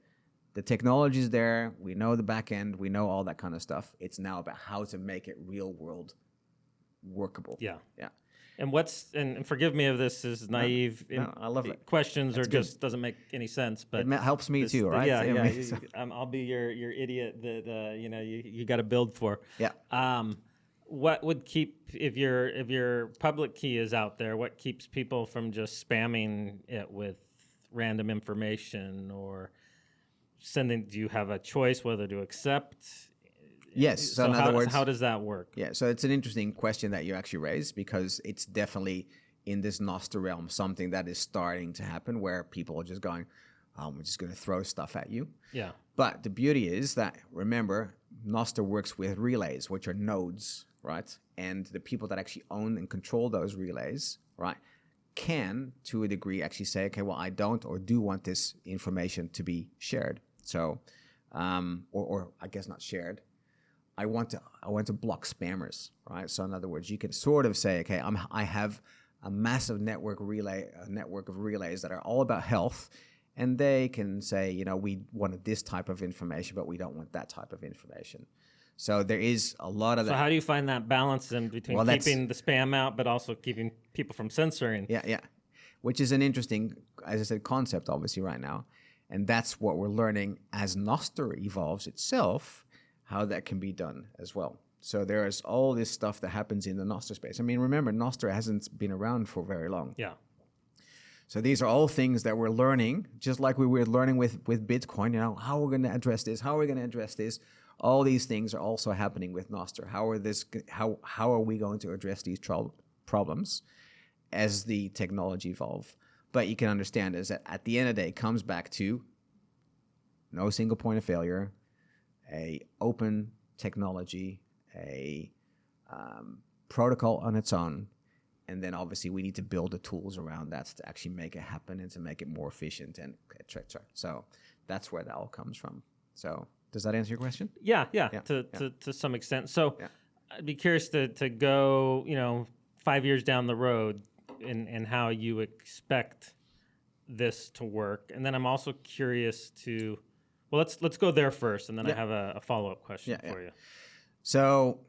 the technology is there. We know the back end. We know all that kind of stuff. It's now about how to make it real world workable. Yeah. And forgive me if this is naive. No, I love it. Questions or just doesn't make any sense. But it helps me too, right? I'll be your idiot that you got to build for. Yeah. What would keep, if your public key is out there, what keeps people from just spamming it with random information or sending? Do you have a choice whether to accept? Yes. So in other words, how does that work? Yeah. So it's an interesting question that you actually raised, because it's definitely in this Nostr realm something that is starting to happen where people are just going, we're just going to throw stuff at you. Yeah. But the beauty is that, remember, Nostr works with relays, which are nodes, right? And the people that actually own and control those relays, right, can, to a degree, actually say, okay, well, I don't or do want this information to be shared. So, or I guess not shared. I want to block spammers, right? So in other words, you can sort of say, okay, I have a massive network of relays that are all about health, and they can say, we wanted this type of information, but we don't want that type of information. So there is a lot of that. So how do you find that balance in between keeping the spam out, but also keeping people from censoring? Yeah. Which is an interesting, as I said, concept obviously right now. And that's what we're learning as Nostr evolves itself, how that can be done as well. So there is all this stuff that happens in the Nostr space. I mean, remember, Nostr hasn't been around for very long. Yeah. So these are all things that we're learning, just like we were learning with Bitcoin, how we're going to address this, how we're going to address this. All these things are also happening with Nostr. How are we going to address these problems as the technology evolve? But you can understand is that at the end of the day, it comes back to no single point of failure, a open technology, a protocol on its own, and then obviously we need to build the tools around that to actually make it happen and to make it more efficient and et cetera. So that's where that all comes from. So does that answer your question? Yeah. To some extent. So I'd be curious to go 5 years down the road and how you expect this to work. And then I'm also curious to, well, let's go there first, and then I have a follow-up question for you. So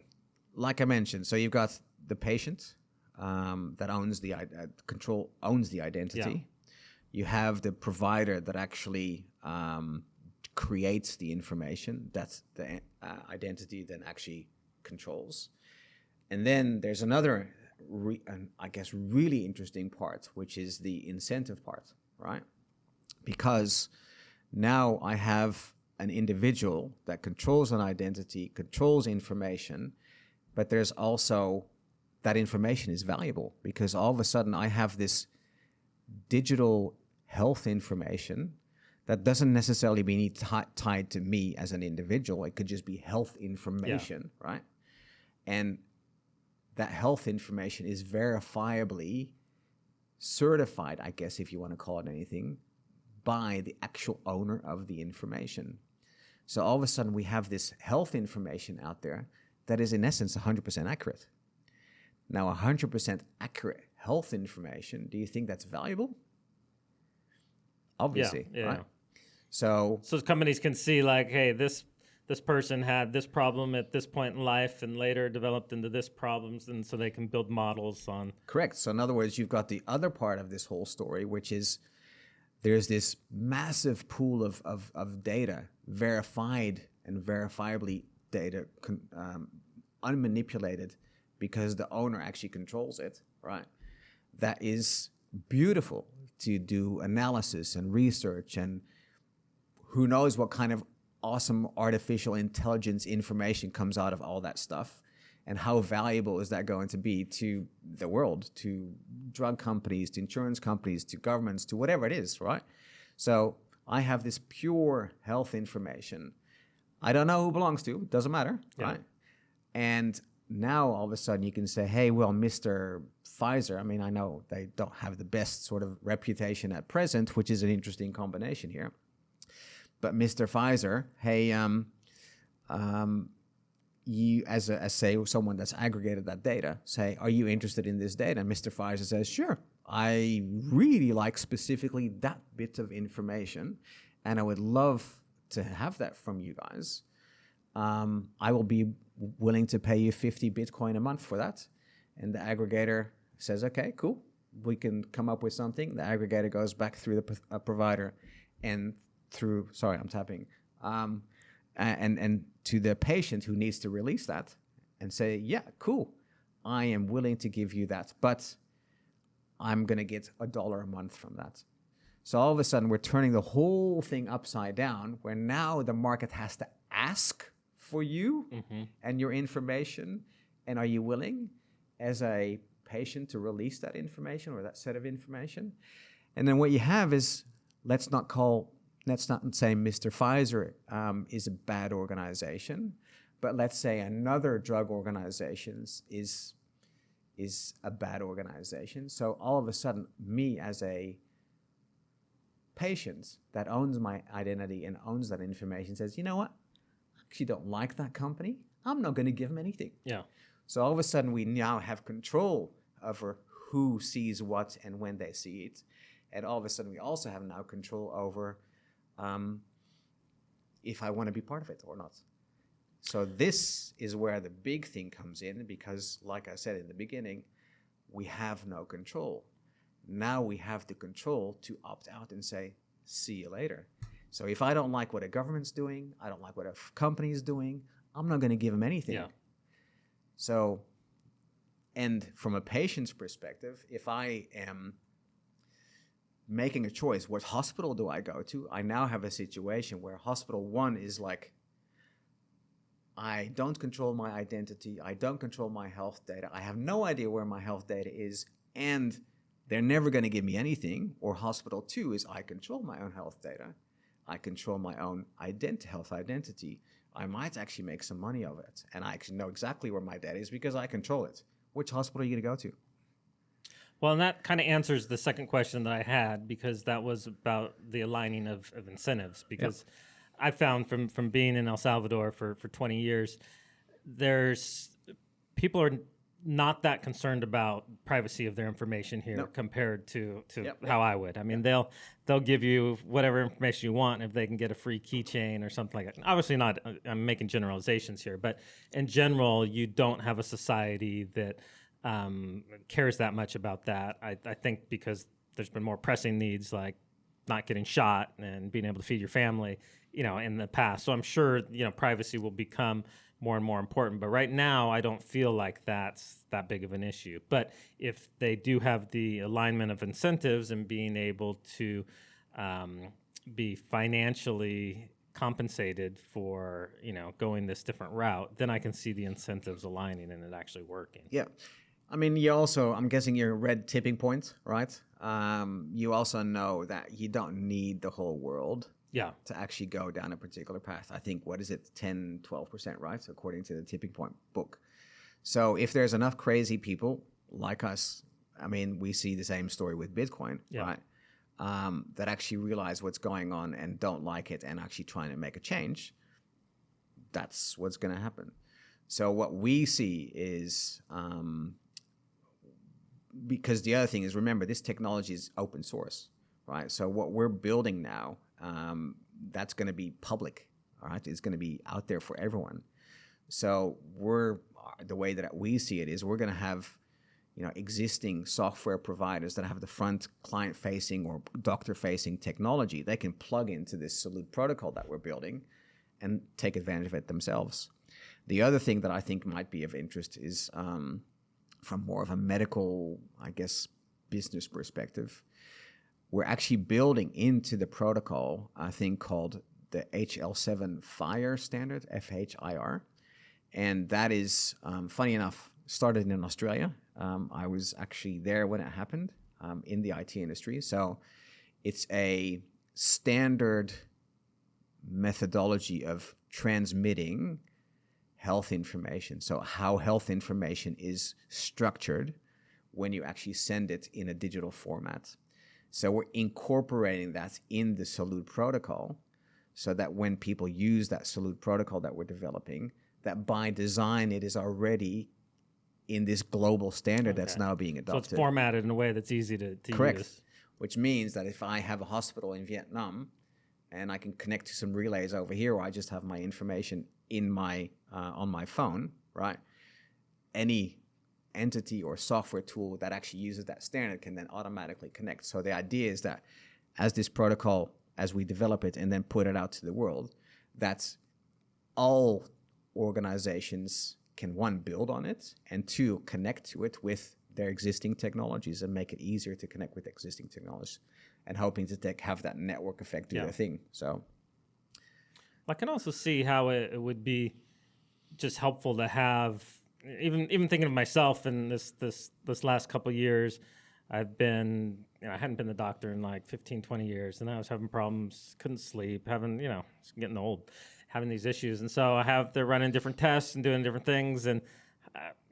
like I mentioned, so you've got the patient that owns the identity. Yeah. You have the provider that actually creates the information. That's the identity then actually controls. And then there's another, I guess, really interesting part, which is the incentive part, right? Because now I have an individual that controls an identity, controls information, but there's also that information is valuable because all of a sudden I have this digital health information that doesn't necessarily be tied to me as an individual. It could just be health information, right? And that health information is verifiably certified, I guess, if you want to call it anything, by the actual owner of the information. So all of a sudden we have this health information out there that is in essence 100% accurate. Now 100% accurate health information, do you think that's valuable? Obviously, right? So companies can see like, hey, this person had this problem at this point in life and later developed into this problems, and so they can build models on. Correct. So in other words, you've got the other part of this whole story, which is there's this massive pool of data, verified and verifiably data, unmanipulated, because the owner actually controls it, right? That is beautiful to do analysis and research, and who knows what kind of awesome artificial intelligence information comes out of all that stuff, and how valuable is that going to be to the world, to drug companies, to insurance companies, to governments, to whatever it is, right? So I have this pure health information. I don't know who it belongs to, doesn't matter, right? And now all of a sudden you can say, hey, well, Mr. Pfizer, I mean, I know they don't have the best sort of reputation at present, which is an interesting combination here. But Mr. Pfizer, hey, you as say someone that's aggregated that data, say, are you interested in this data? And Mr. Pfizer says, sure, I really like specifically that bit of information, and I would love to have that from you guys. I will be willing to pay you 50 Bitcoin a month for that. And the aggregator says, okay, cool. We can come up with something. The aggregator goes back through the provider and through, sorry, I'm tapping, and to the patient who needs to release that and say, yeah, cool. I am willing to give you that, but I'm going to get $1 a month from that. So all of a sudden we're turning the whole thing upside down, where now the market has to ask for you and your information. And are you willing as a patient to release that information or that set of information? And then what you have is, let's not say Mr. Pfizer is a bad organization, but let's say another drug organization is a bad organization. So all of a sudden, me as a patient that owns my identity and owns that information says, you know what? I actually don't like that company. I'm not going to give them anything. Yeah. So all of a sudden, we now have control over who sees what and when they see it. And all of a sudden, we also have now control over if I want to be part of it or not. So this is where the big thing comes in, because like I said in the beginning, we have no control. Now we have the control to opt out and say, see you later. So if I don't like what a government's doing, I don't like what a company is doing, I'm not going to give them anything. Yeah. So, and from a patient's perspective, if I am making a choice. What hospital do I go to? I now have a situation where hospital 1 is like, I don't control my identity. I don't control my health data. I have no idea where my health data is, and they're never going to give me anything. Or hospital 2 is, I control my own health data. I control my own health identity. I might actually make some money of it, and I actually know exactly where my data is because I control it. Which hospital are you going to go to? Well, and that kind of answers the second question that I had, because that was about the aligning of incentives. Because I found from being in El Salvador for 20 years, people are not that concerned about privacy of their information here compared to how I would. I mean, they'll give you whatever information you want if they can get a free keychain or something like that. Obviously not, I'm making generalizations here, but in general, you don't have a society that cares that much about that. I think because there's been more pressing needs like not getting shot and being able to feed your family, in the past. So I'm sure, privacy will become more and more important. But right now, I don't feel like that's that big of an issue. But if they do have the alignment of incentives and being able to be financially compensated for, going this different route, then I can see the incentives aligning and it actually working. Yeah. I mean, I'm guessing you read Tipping Point, right? You also know that you don't need the whole world to actually go down a particular path. I think, 10, 12%, right? According to the Tipping Point book. So if there's enough crazy people like us, I mean, we see the same story with Bitcoin, right? That actually realize what's going on and don't like it and actually trying to make a change, that's what's going to happen. So what we see is, because the other thing is, remember, this technology is open source, right? So what we're building now, that's going to be public, all right? It's going to be out there for everyone. So the way that we see it is we're going to have, existing software providers that have the front client-facing or doctor-facing technology. They can plug into this Salud Protocol that we're building and take advantage of it themselves. The other thing that I think might be of interest is from more of a medical, I guess, business perspective. We're actually building into the protocol a thing called the HL7 FHIR standard, FHIR. And that is, funny enough, started in Australia. I was actually there when it happened in the IT industry. So it's a standard methodology of transmitting health information. So how health information is structured when you actually send it in a digital format. So we're incorporating that in the Salud Protocol so that when people use that Salud Protocol that we're developing, that by design it is already in this global standard that's now being adopted. So it's formatted in a way that's easy to Correct. Use. Which means that if I have a hospital in Vietnam and I can connect to some relays over here, or I just have my information in my on my phone, right? Any entity or software tool that actually uses that standard can then automatically connect. So the idea is that as this protocol, as we develop it and then put it out to the world, that's all organizations can, one, build on it, and two, connect to it with their existing technologies and make it easier to connect with existing technologies, and hoping to have that network effect do their thing. So I can also see how it would be just helpful to have, even thinking of myself in this last couple of years, I've been, I hadn't been to the doctor in like 15, 20 years, and I was having problems, couldn't sleep, getting old, having these issues. And so they're running different tests and doing different things. And,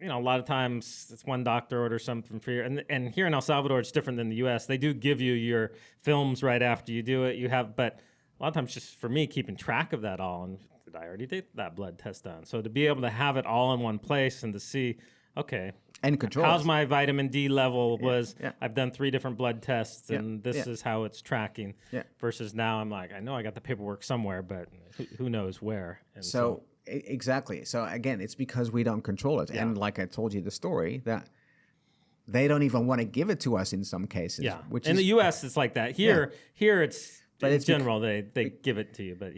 a lot of times it's one doctor orders something for you. And here in El Salvador, it's different than the US. They do give you your films right after you do it. But a lot of times just for me, keeping track of that all, and did I already get that blood test done? So to be able to have it all in one place and to see, okay, and control how's my vitamin D level I've done 3 different blood tests and this is how it's tracking versus now I'm like, I know I got the paperwork somewhere, but who knows where. And so exactly. So again, it's because we don't control it. And like I told you the story, that they don't even want to give it to us in some cases. Yeah. Which in the US it's like that. Here it's, but in general, they give it to you, but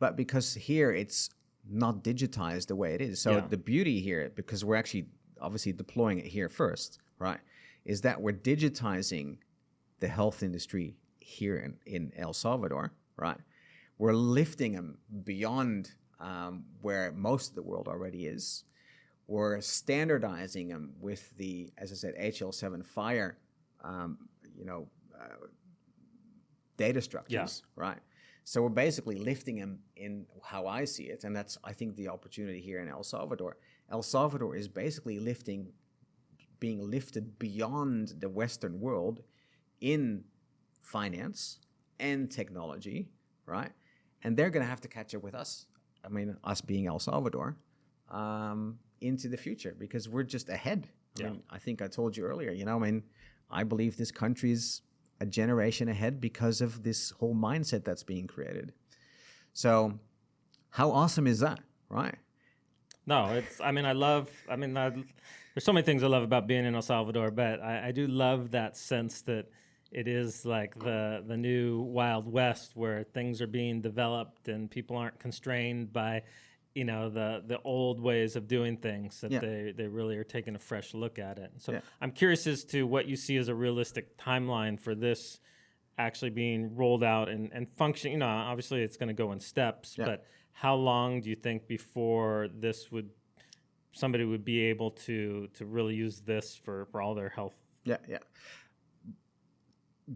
But because here it's not digitized the way it is. So the beauty here, because we're actually obviously deploying it here first, right, is that we're digitizing the health industry here in El Salvador, right? We're lifting them beyond where most of the world already is. We're standardizing them with the, as I said, HL7 Fire, data structures, right? So we're basically lifting them in how I see it, and that's, I think, the opportunity here in El Salvador. El Salvador is basically being lifted beyond the Western world in finance and technology, right? And they're going to have to catch up with us. I mean, us being El Salvador, into the future, because we're just ahead. I mean, I think I told you earlier, I believe this country's a generation ahead because of this whole mindset that's being created. So how awesome is that, right? No, there's so many things I love about being in El Salvador, but I do love that sense that it is like the new Wild West, where things are being developed and people aren't constrained by, the old ways of doing things, that they really are taking a fresh look at it. So I'm curious as to what you see as a realistic timeline for this actually being rolled out and function. Obviously it's going to go in steps, but how long do you think before somebody would be able to really use this for all their health?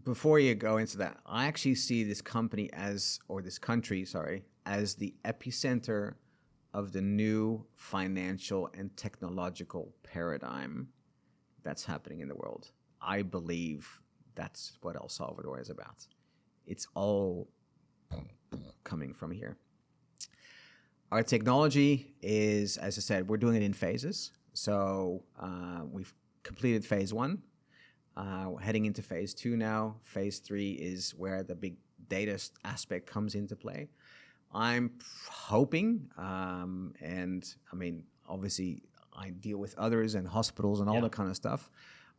Before you go into that, I actually see this country as the epicenter of the new financial and technological paradigm that's happening in the world. I believe that's what El Salvador is about. It's all coming from here. Our technology is, as I said, we're doing it in phases. So we've completed phase 1. We're heading into phase 2 now. Phase 3 is where the big data aspect comes into play. I'm hoping, and I mean, obviously I deal with others and hospitals and all that kind of stuff.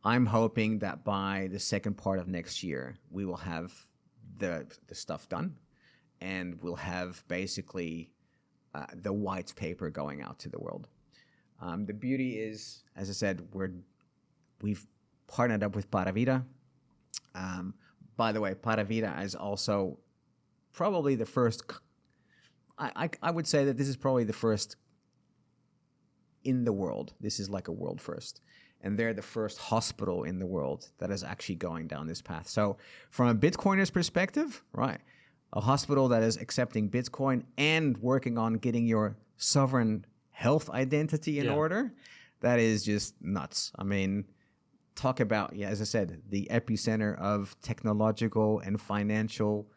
I'm hoping that by the second part of next year, we will have the stuff done, and we'll have basically the white paper going out to the world. The beauty is, as I said, we've partnered up with Paravida. By the way, Paravida is also probably the first. I would say that this is probably the first in the world. This is like a world first. And they're the first hospital in the world that is actually going down this path. So from a Bitcoiner's perspective, right, a hospital that is accepting Bitcoin and working on getting your sovereign health identity in order, that is just nuts. I mean, talk about, as I said, the epicenter of technological and financial,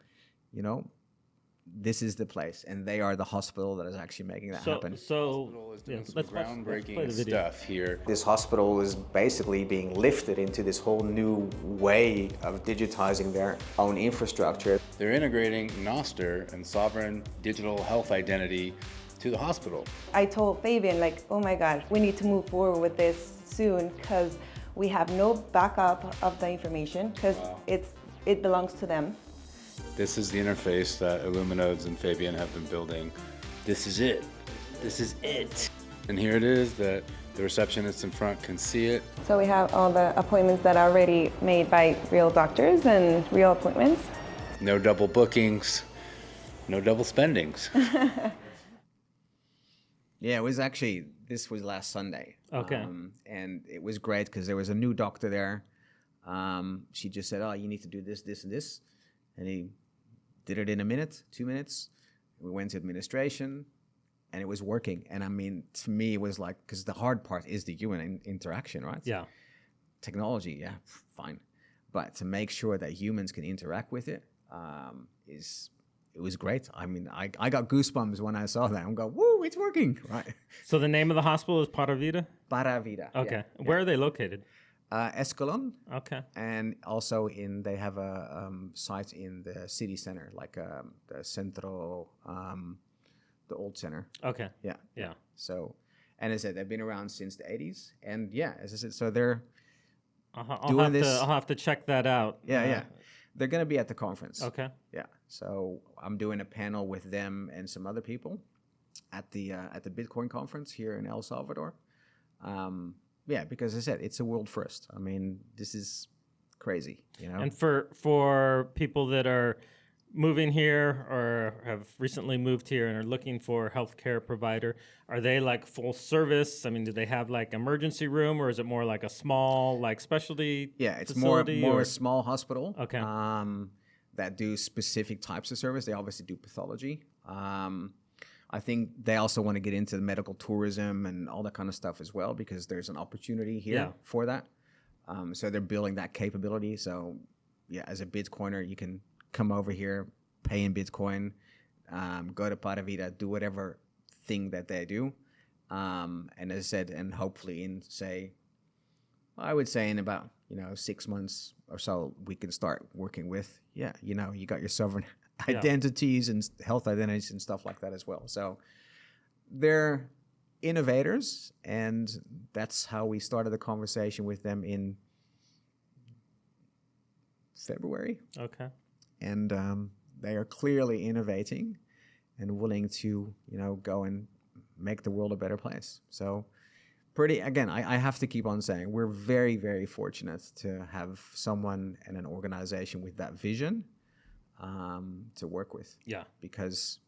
this is the place, and they are the hospital that is actually making that happen. So is doing some groundbreaking stuff here. This hospital is basically being lifted into this whole new way of digitizing their own infrastructure. They're integrating Nostr and sovereign digital health identity to the hospital. I told Fabian, oh my God, we need to move forward with this soon, because we have no backup of the information, because it belongs to them. This is the interface that Illuminodes and Fabian have been building. This is it. This is it. And here it is that the receptionist in front can see it. So we have all the appointments that are already made by real doctors and real appointments. No double bookings, no double spendings. This was last Sunday. Okay. And it was great because there was a new doctor there. She just said, you need to do this, this, and this. And he did it in a minute, 2 minutes. We went to administration, and it was working. And I mean, to me, it was like, because the hard part is the human interaction, right? Yeah. Technology, fine. But to make sure that humans can interact with it, it was great. I mean, I got goosebumps when I saw that. I'm going, woo, it's working, right? So the name of the hospital is Paravida? Paravida. Okay. Where are they located? Escalon. Okay. And also they have a site in the city center, like the Centro, the old center. Okay. Yeah. So, and as I said, they've been around since the 80s. And as I said, so they're doing this. I'll have to check that out. Yeah. They're going to be at the conference. Okay. Yeah. So I'm doing a panel with them and some other people at the Bitcoin conference here in El Salvador. Because as I said, it's a world first. I mean, this is crazy, you know. And for people that are moving here or have recently moved here and are looking for a healthcare provider, are they like full service? I mean, do they have like emergency room, or is it more like a small like specialty It's facility, more or? a small hospital. Okay. That do specific types of service. They obviously do pathology. I think they also want to get into the medical tourism and all that kind of stuff as well, because there's an opportunity here for that. So they're building that capability. So yeah, as a Bitcoiner, you can come over here, pay in Bitcoin, go to Paravida, do whatever thing that they do. And as I said, and hopefully I would say in about, 6 months or so, we can start working with, you got your sovereign identities and health identities and stuff like that as well. So they're innovators, and that's how we started the conversation with them in February. Okay. And they are clearly innovating and willing to, go and make the world a better place. So I have to keep on saying, we're very, very fortunate to have someone and an organization with that vision to work with. Yeah. Because,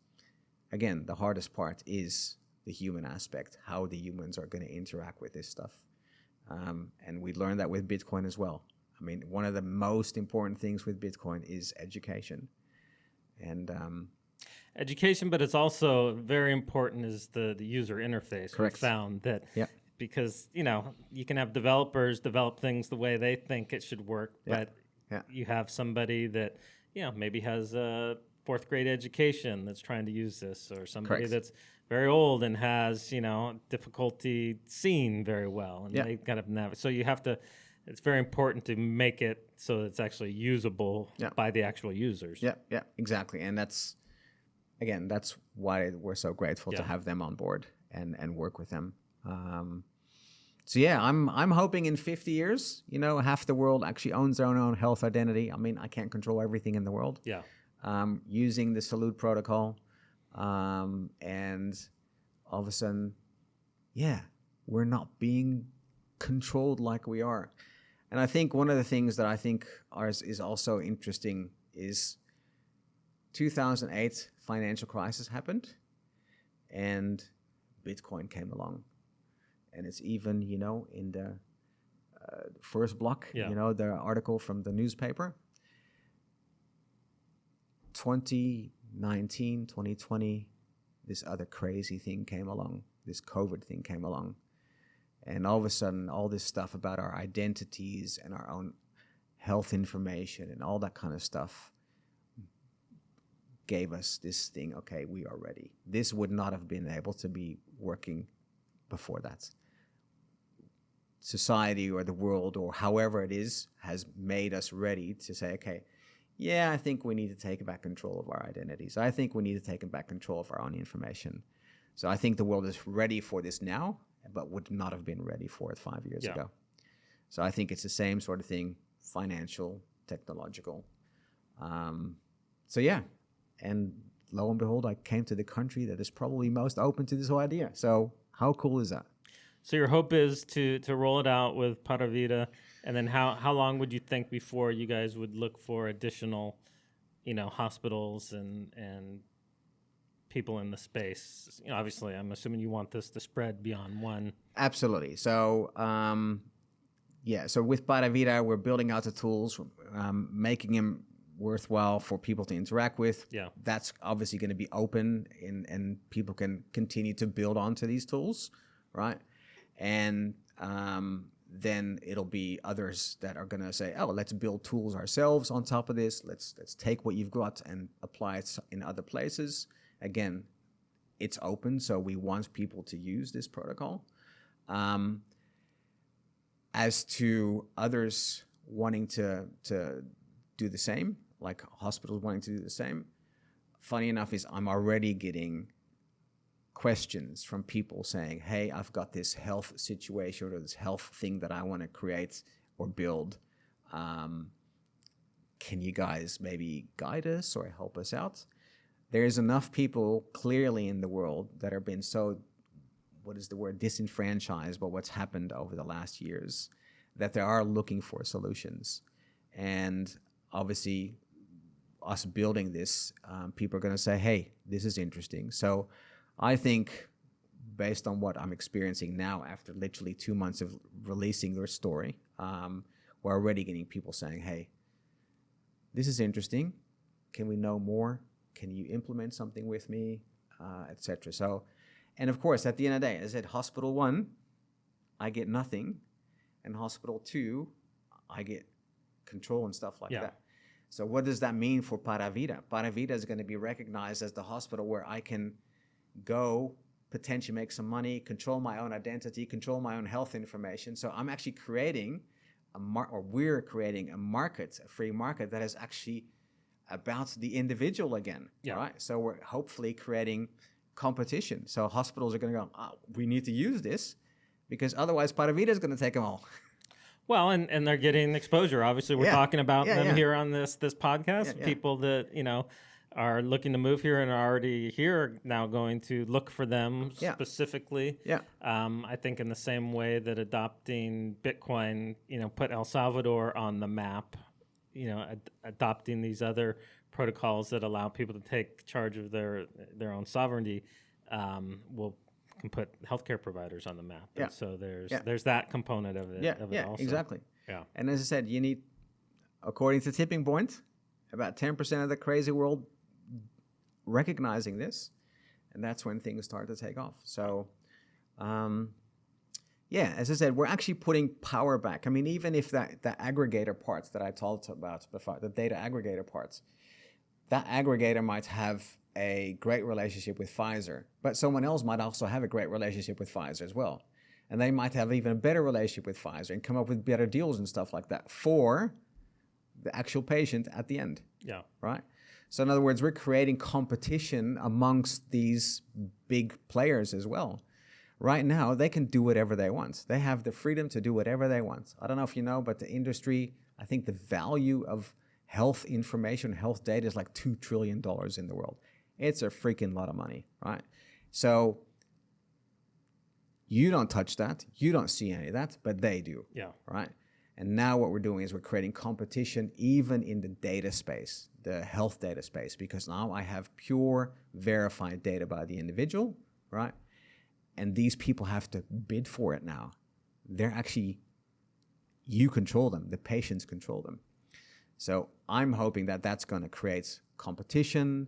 again, the hardest part is the human aspect, how the humans are going to interact with this stuff. And we learned that with Bitcoin as well. I mean, one of the most important things with Bitcoin is education. And education, but it's also very important is the user interface. Correct. We found that Yep. because, you can have developers develop things the way they think it should work, but you have somebody that, maybe has a 4th grade education that's trying to use this, or somebody Correct. that's very old and has, difficulty seeing very well, and they kind of navigate. So you have to, it's very important to make it so it's actually usable by the actual users. Yeah, exactly. And that's why we're so grateful to have them on board and work with them. So yeah, I'm hoping in 50 years, half the world actually owns their own health identity. I mean, I can't control everything in the world. Yeah. Using the Salud Protocol, and all of a sudden, we're not being controlled like we are. And I think one of the things that I think is also interesting is 2008 financial crisis happened, and Bitcoin came along. And it's even, in the first block, the article from the newspaper. 2019, 2020, this other crazy thing came along. This COVID thing came along. And all of a sudden, all this stuff about our identities and our own health information and all that kind of stuff gave us this thing, okay, we are ready. This would not have been able to be working before that. Society or the world or however it is has made us ready to say, okay, I think we need to take back control of our identities. I think we need to take back control of our own information. So I think the world is ready for this now, but would not have been ready for it 5 years ago. So I think it's the same sort of thing, financial, technological. And lo and behold, I came to the country that is probably most open to this whole idea. So how cool is that? So your hope is to roll it out with Paravida, and then how long would you think before you guys would look for additional, hospitals and people in the space? Obviously, I'm assuming you want this to spread beyond one. Absolutely. So, so with Paravida, we're building out the tools, making them worthwhile for people to interact with. Yeah. That's obviously going to be open, and people can continue to build onto these tools, right? And then it'll be others that are going to say, oh, let's build tools ourselves on top of this. Let's take what you've got and apply it in other places. Again, it's open, so we want people to use this protocol. As to others wanting to do the same, like hospitals wanting to do the same, funny enough is I'm already getting questions from people saying, hey, I've got this health situation or this health thing that I want to create or build. Can you guys maybe guide us or help us out? There's enough people clearly in the world that are being so, disenfranchised by what's happened over the last years, that they are looking for solutions. And obviously, us building this, people are going to say, hey, this is interesting. So I think, based on what I'm experiencing now after literally 2 months of releasing your story, we're already getting people saying, hey, this is interesting. Can we know more? Can you implement something with me, etc.? So, and of course, at the end of the day, as I said, Hospital 1, I get nothing. And Hospital 2, I get control and stuff like that. So what does that mean for Paravida? Paravida is going to be recognized as the hospital where I can go, potentially make some money, control my own identity, control my own health information. So I'm actually creating we're creating a market, a free market that is actually about the individual again, right? So we're hopefully creating competition. So hospitals are going to go, we need to use this because otherwise Paravida is going to take them all. Well, and they're getting exposure. Obviously, we're talking about them here on this podcast. People that, are looking to move here and are already here are now going to look for them specifically. I think in the same way that adopting Bitcoin, put El Salvador on the map, adopting these other protocols that allow people to take charge of their own sovereignty can put healthcare providers on the map. And so there's that component of it. Also. Exactly. And as I said, you need, according to Tipping Point, about 10% of the crazy world recognizing this, and that's when things start to take off. So, as I said, we're actually putting power back. I mean, even if the aggregator parts that I talked about before, the data aggregator parts, that aggregator might have a great relationship with Pfizer, but someone else might also have a great relationship with Pfizer as well. And they might have even a better relationship with Pfizer and come up with better deals and stuff like that for the actual patient at the end. Right? So in other words, we're creating competition amongst these big players as well. Right now, they can do whatever they want. They have the freedom to do whatever they want. I don't know if you know, but the industry, I think the value of health information, health data is like $2 trillion in the world. It's a freaking lot of money, right? So you don't touch that. You don't see any of that, but they do, right? And now what we're doing is we're creating competition even in the data space, the health data space, because now I have pure verified data by the individual, right? And these people have to bid for it now. They're actually, you control them, the patients control them. So I'm hoping that that's going to create competition,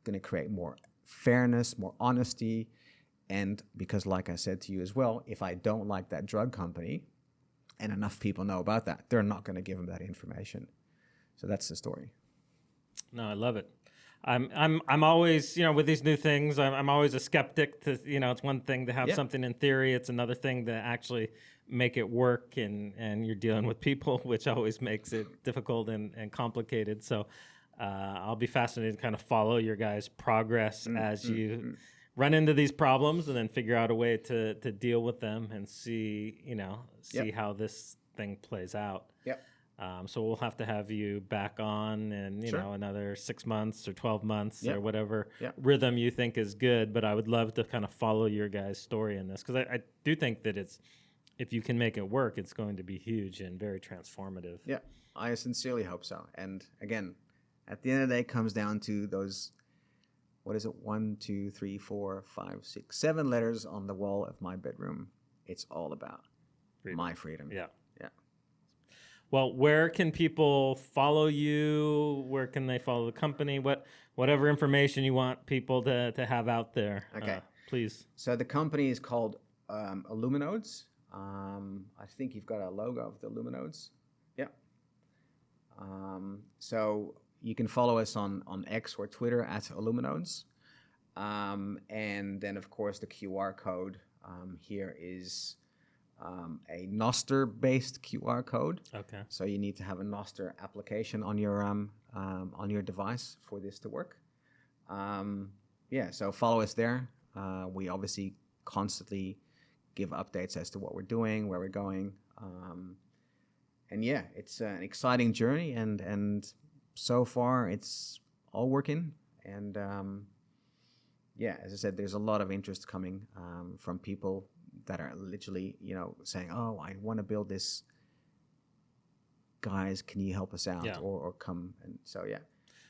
going to create more fairness, more honesty. And because like I said to you as well, if I don't like that drug company, and enough people know about that, they're not going to give them that information. So that's the story. No, I love it. I'm always, with these new things, I'm always a skeptic to, it's one thing to have something in theory. It's another thing to actually make it work. And you're dealing with people, which always makes it difficult and complicated. So I'll be fascinated to kind of follow your guys' progress as you run into these problems and then figure out a way to deal with them and see how this thing plays out. So we'll have to have you back on in, another 6 months or 12 months or whatever rhythm you think is good. But I would love to kind of follow your guys' story in this because I do think that if you can make it work, it's going to be huge and very transformative. Yeah, I sincerely hope so. And again, at the end of the day, it comes down to those, 1, 2, 3, 4, 5, 6, 7 letters on the wall of my bedroom. It's all about my freedom. Yeah. Well, where can people follow you? Where can they follow the company? Whatever information you want people to have out there. Okay. Please. So the company is called Illuminodes. I think you've got a logo of the Illuminodes. Yeah. So you can follow us on X or Twitter at Illuminodes. And then, of course, the QR code here is a Nostr-based QR code. Okay. So you need to have a Nostr application on your device for this to work. So follow us there. We obviously constantly give updates as to what we're doing, where we're going. It's an exciting journey, and so far it's all working. And as I said, there's a lot of interest coming from people that are literally, saying, "Oh, I want to build this guys, can you help us out, Yeah. or come? And so yeah.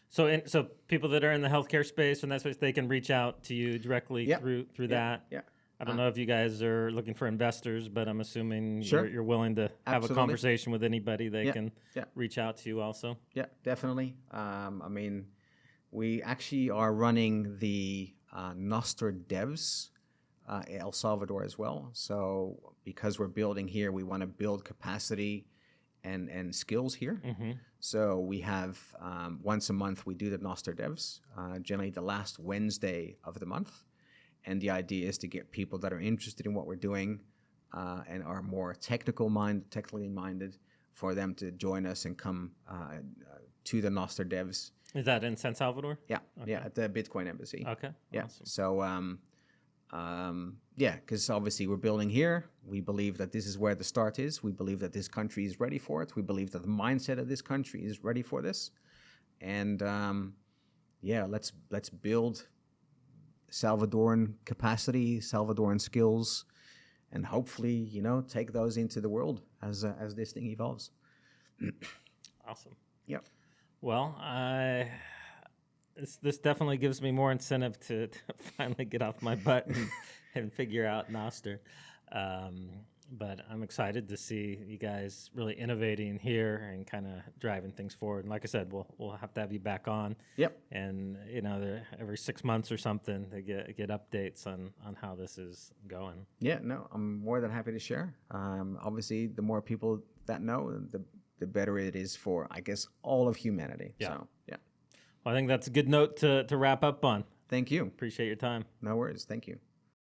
So people that are in the healthcare space and that space, they can reach out to you directly Yeah. through Yeah. that. Yeah. I don't know if you guys are looking for investors, but I'm assuming Sure. you're willing to have Absolutely. a conversation with anybody. They Yeah. can Yeah. reach out to you also. Yeah, definitely. I mean, we actually are running the Nostr devs in El Salvador as well. So because we're building here, we want to build capacity and skills here. So we have once a month we do the Nostr devs, generally the last Wednesday of the month. And the idea is to get people that are interested in what we're doing and are more technically minded, for them to join us and come to the Nostr devs. Is that in San Salvador? Yeah, yeah, at the Bitcoin Embassy. Okay. Yeah. Awesome. So, yeah, because obviously we're building here. We believe that this is where the start is. We believe that this country is ready for it. We believe that the mindset of this country is ready for this. And yeah, let's build Salvadoran capacity, Salvadoran skills, and hopefully, you know, take those into the world as this thing evolves. Awesome. Yep. Well, this definitely gives me more incentive to finally get off my butt and figure out Nostr. But I'm excited to see you guys really innovating here and kind of driving things forward. And like I said, we'll have to have you back on. Yep. And you know, every 6 months or something to get updates on how this is going. Yeah. No, I'm more than happy to share. Obviously, the more people that know, the better it is for, I guess, all of humanity. Yeah. So yeah. Well, I think that's a good note to wrap up on. Thank you. Appreciate your time. No worries. Thank you.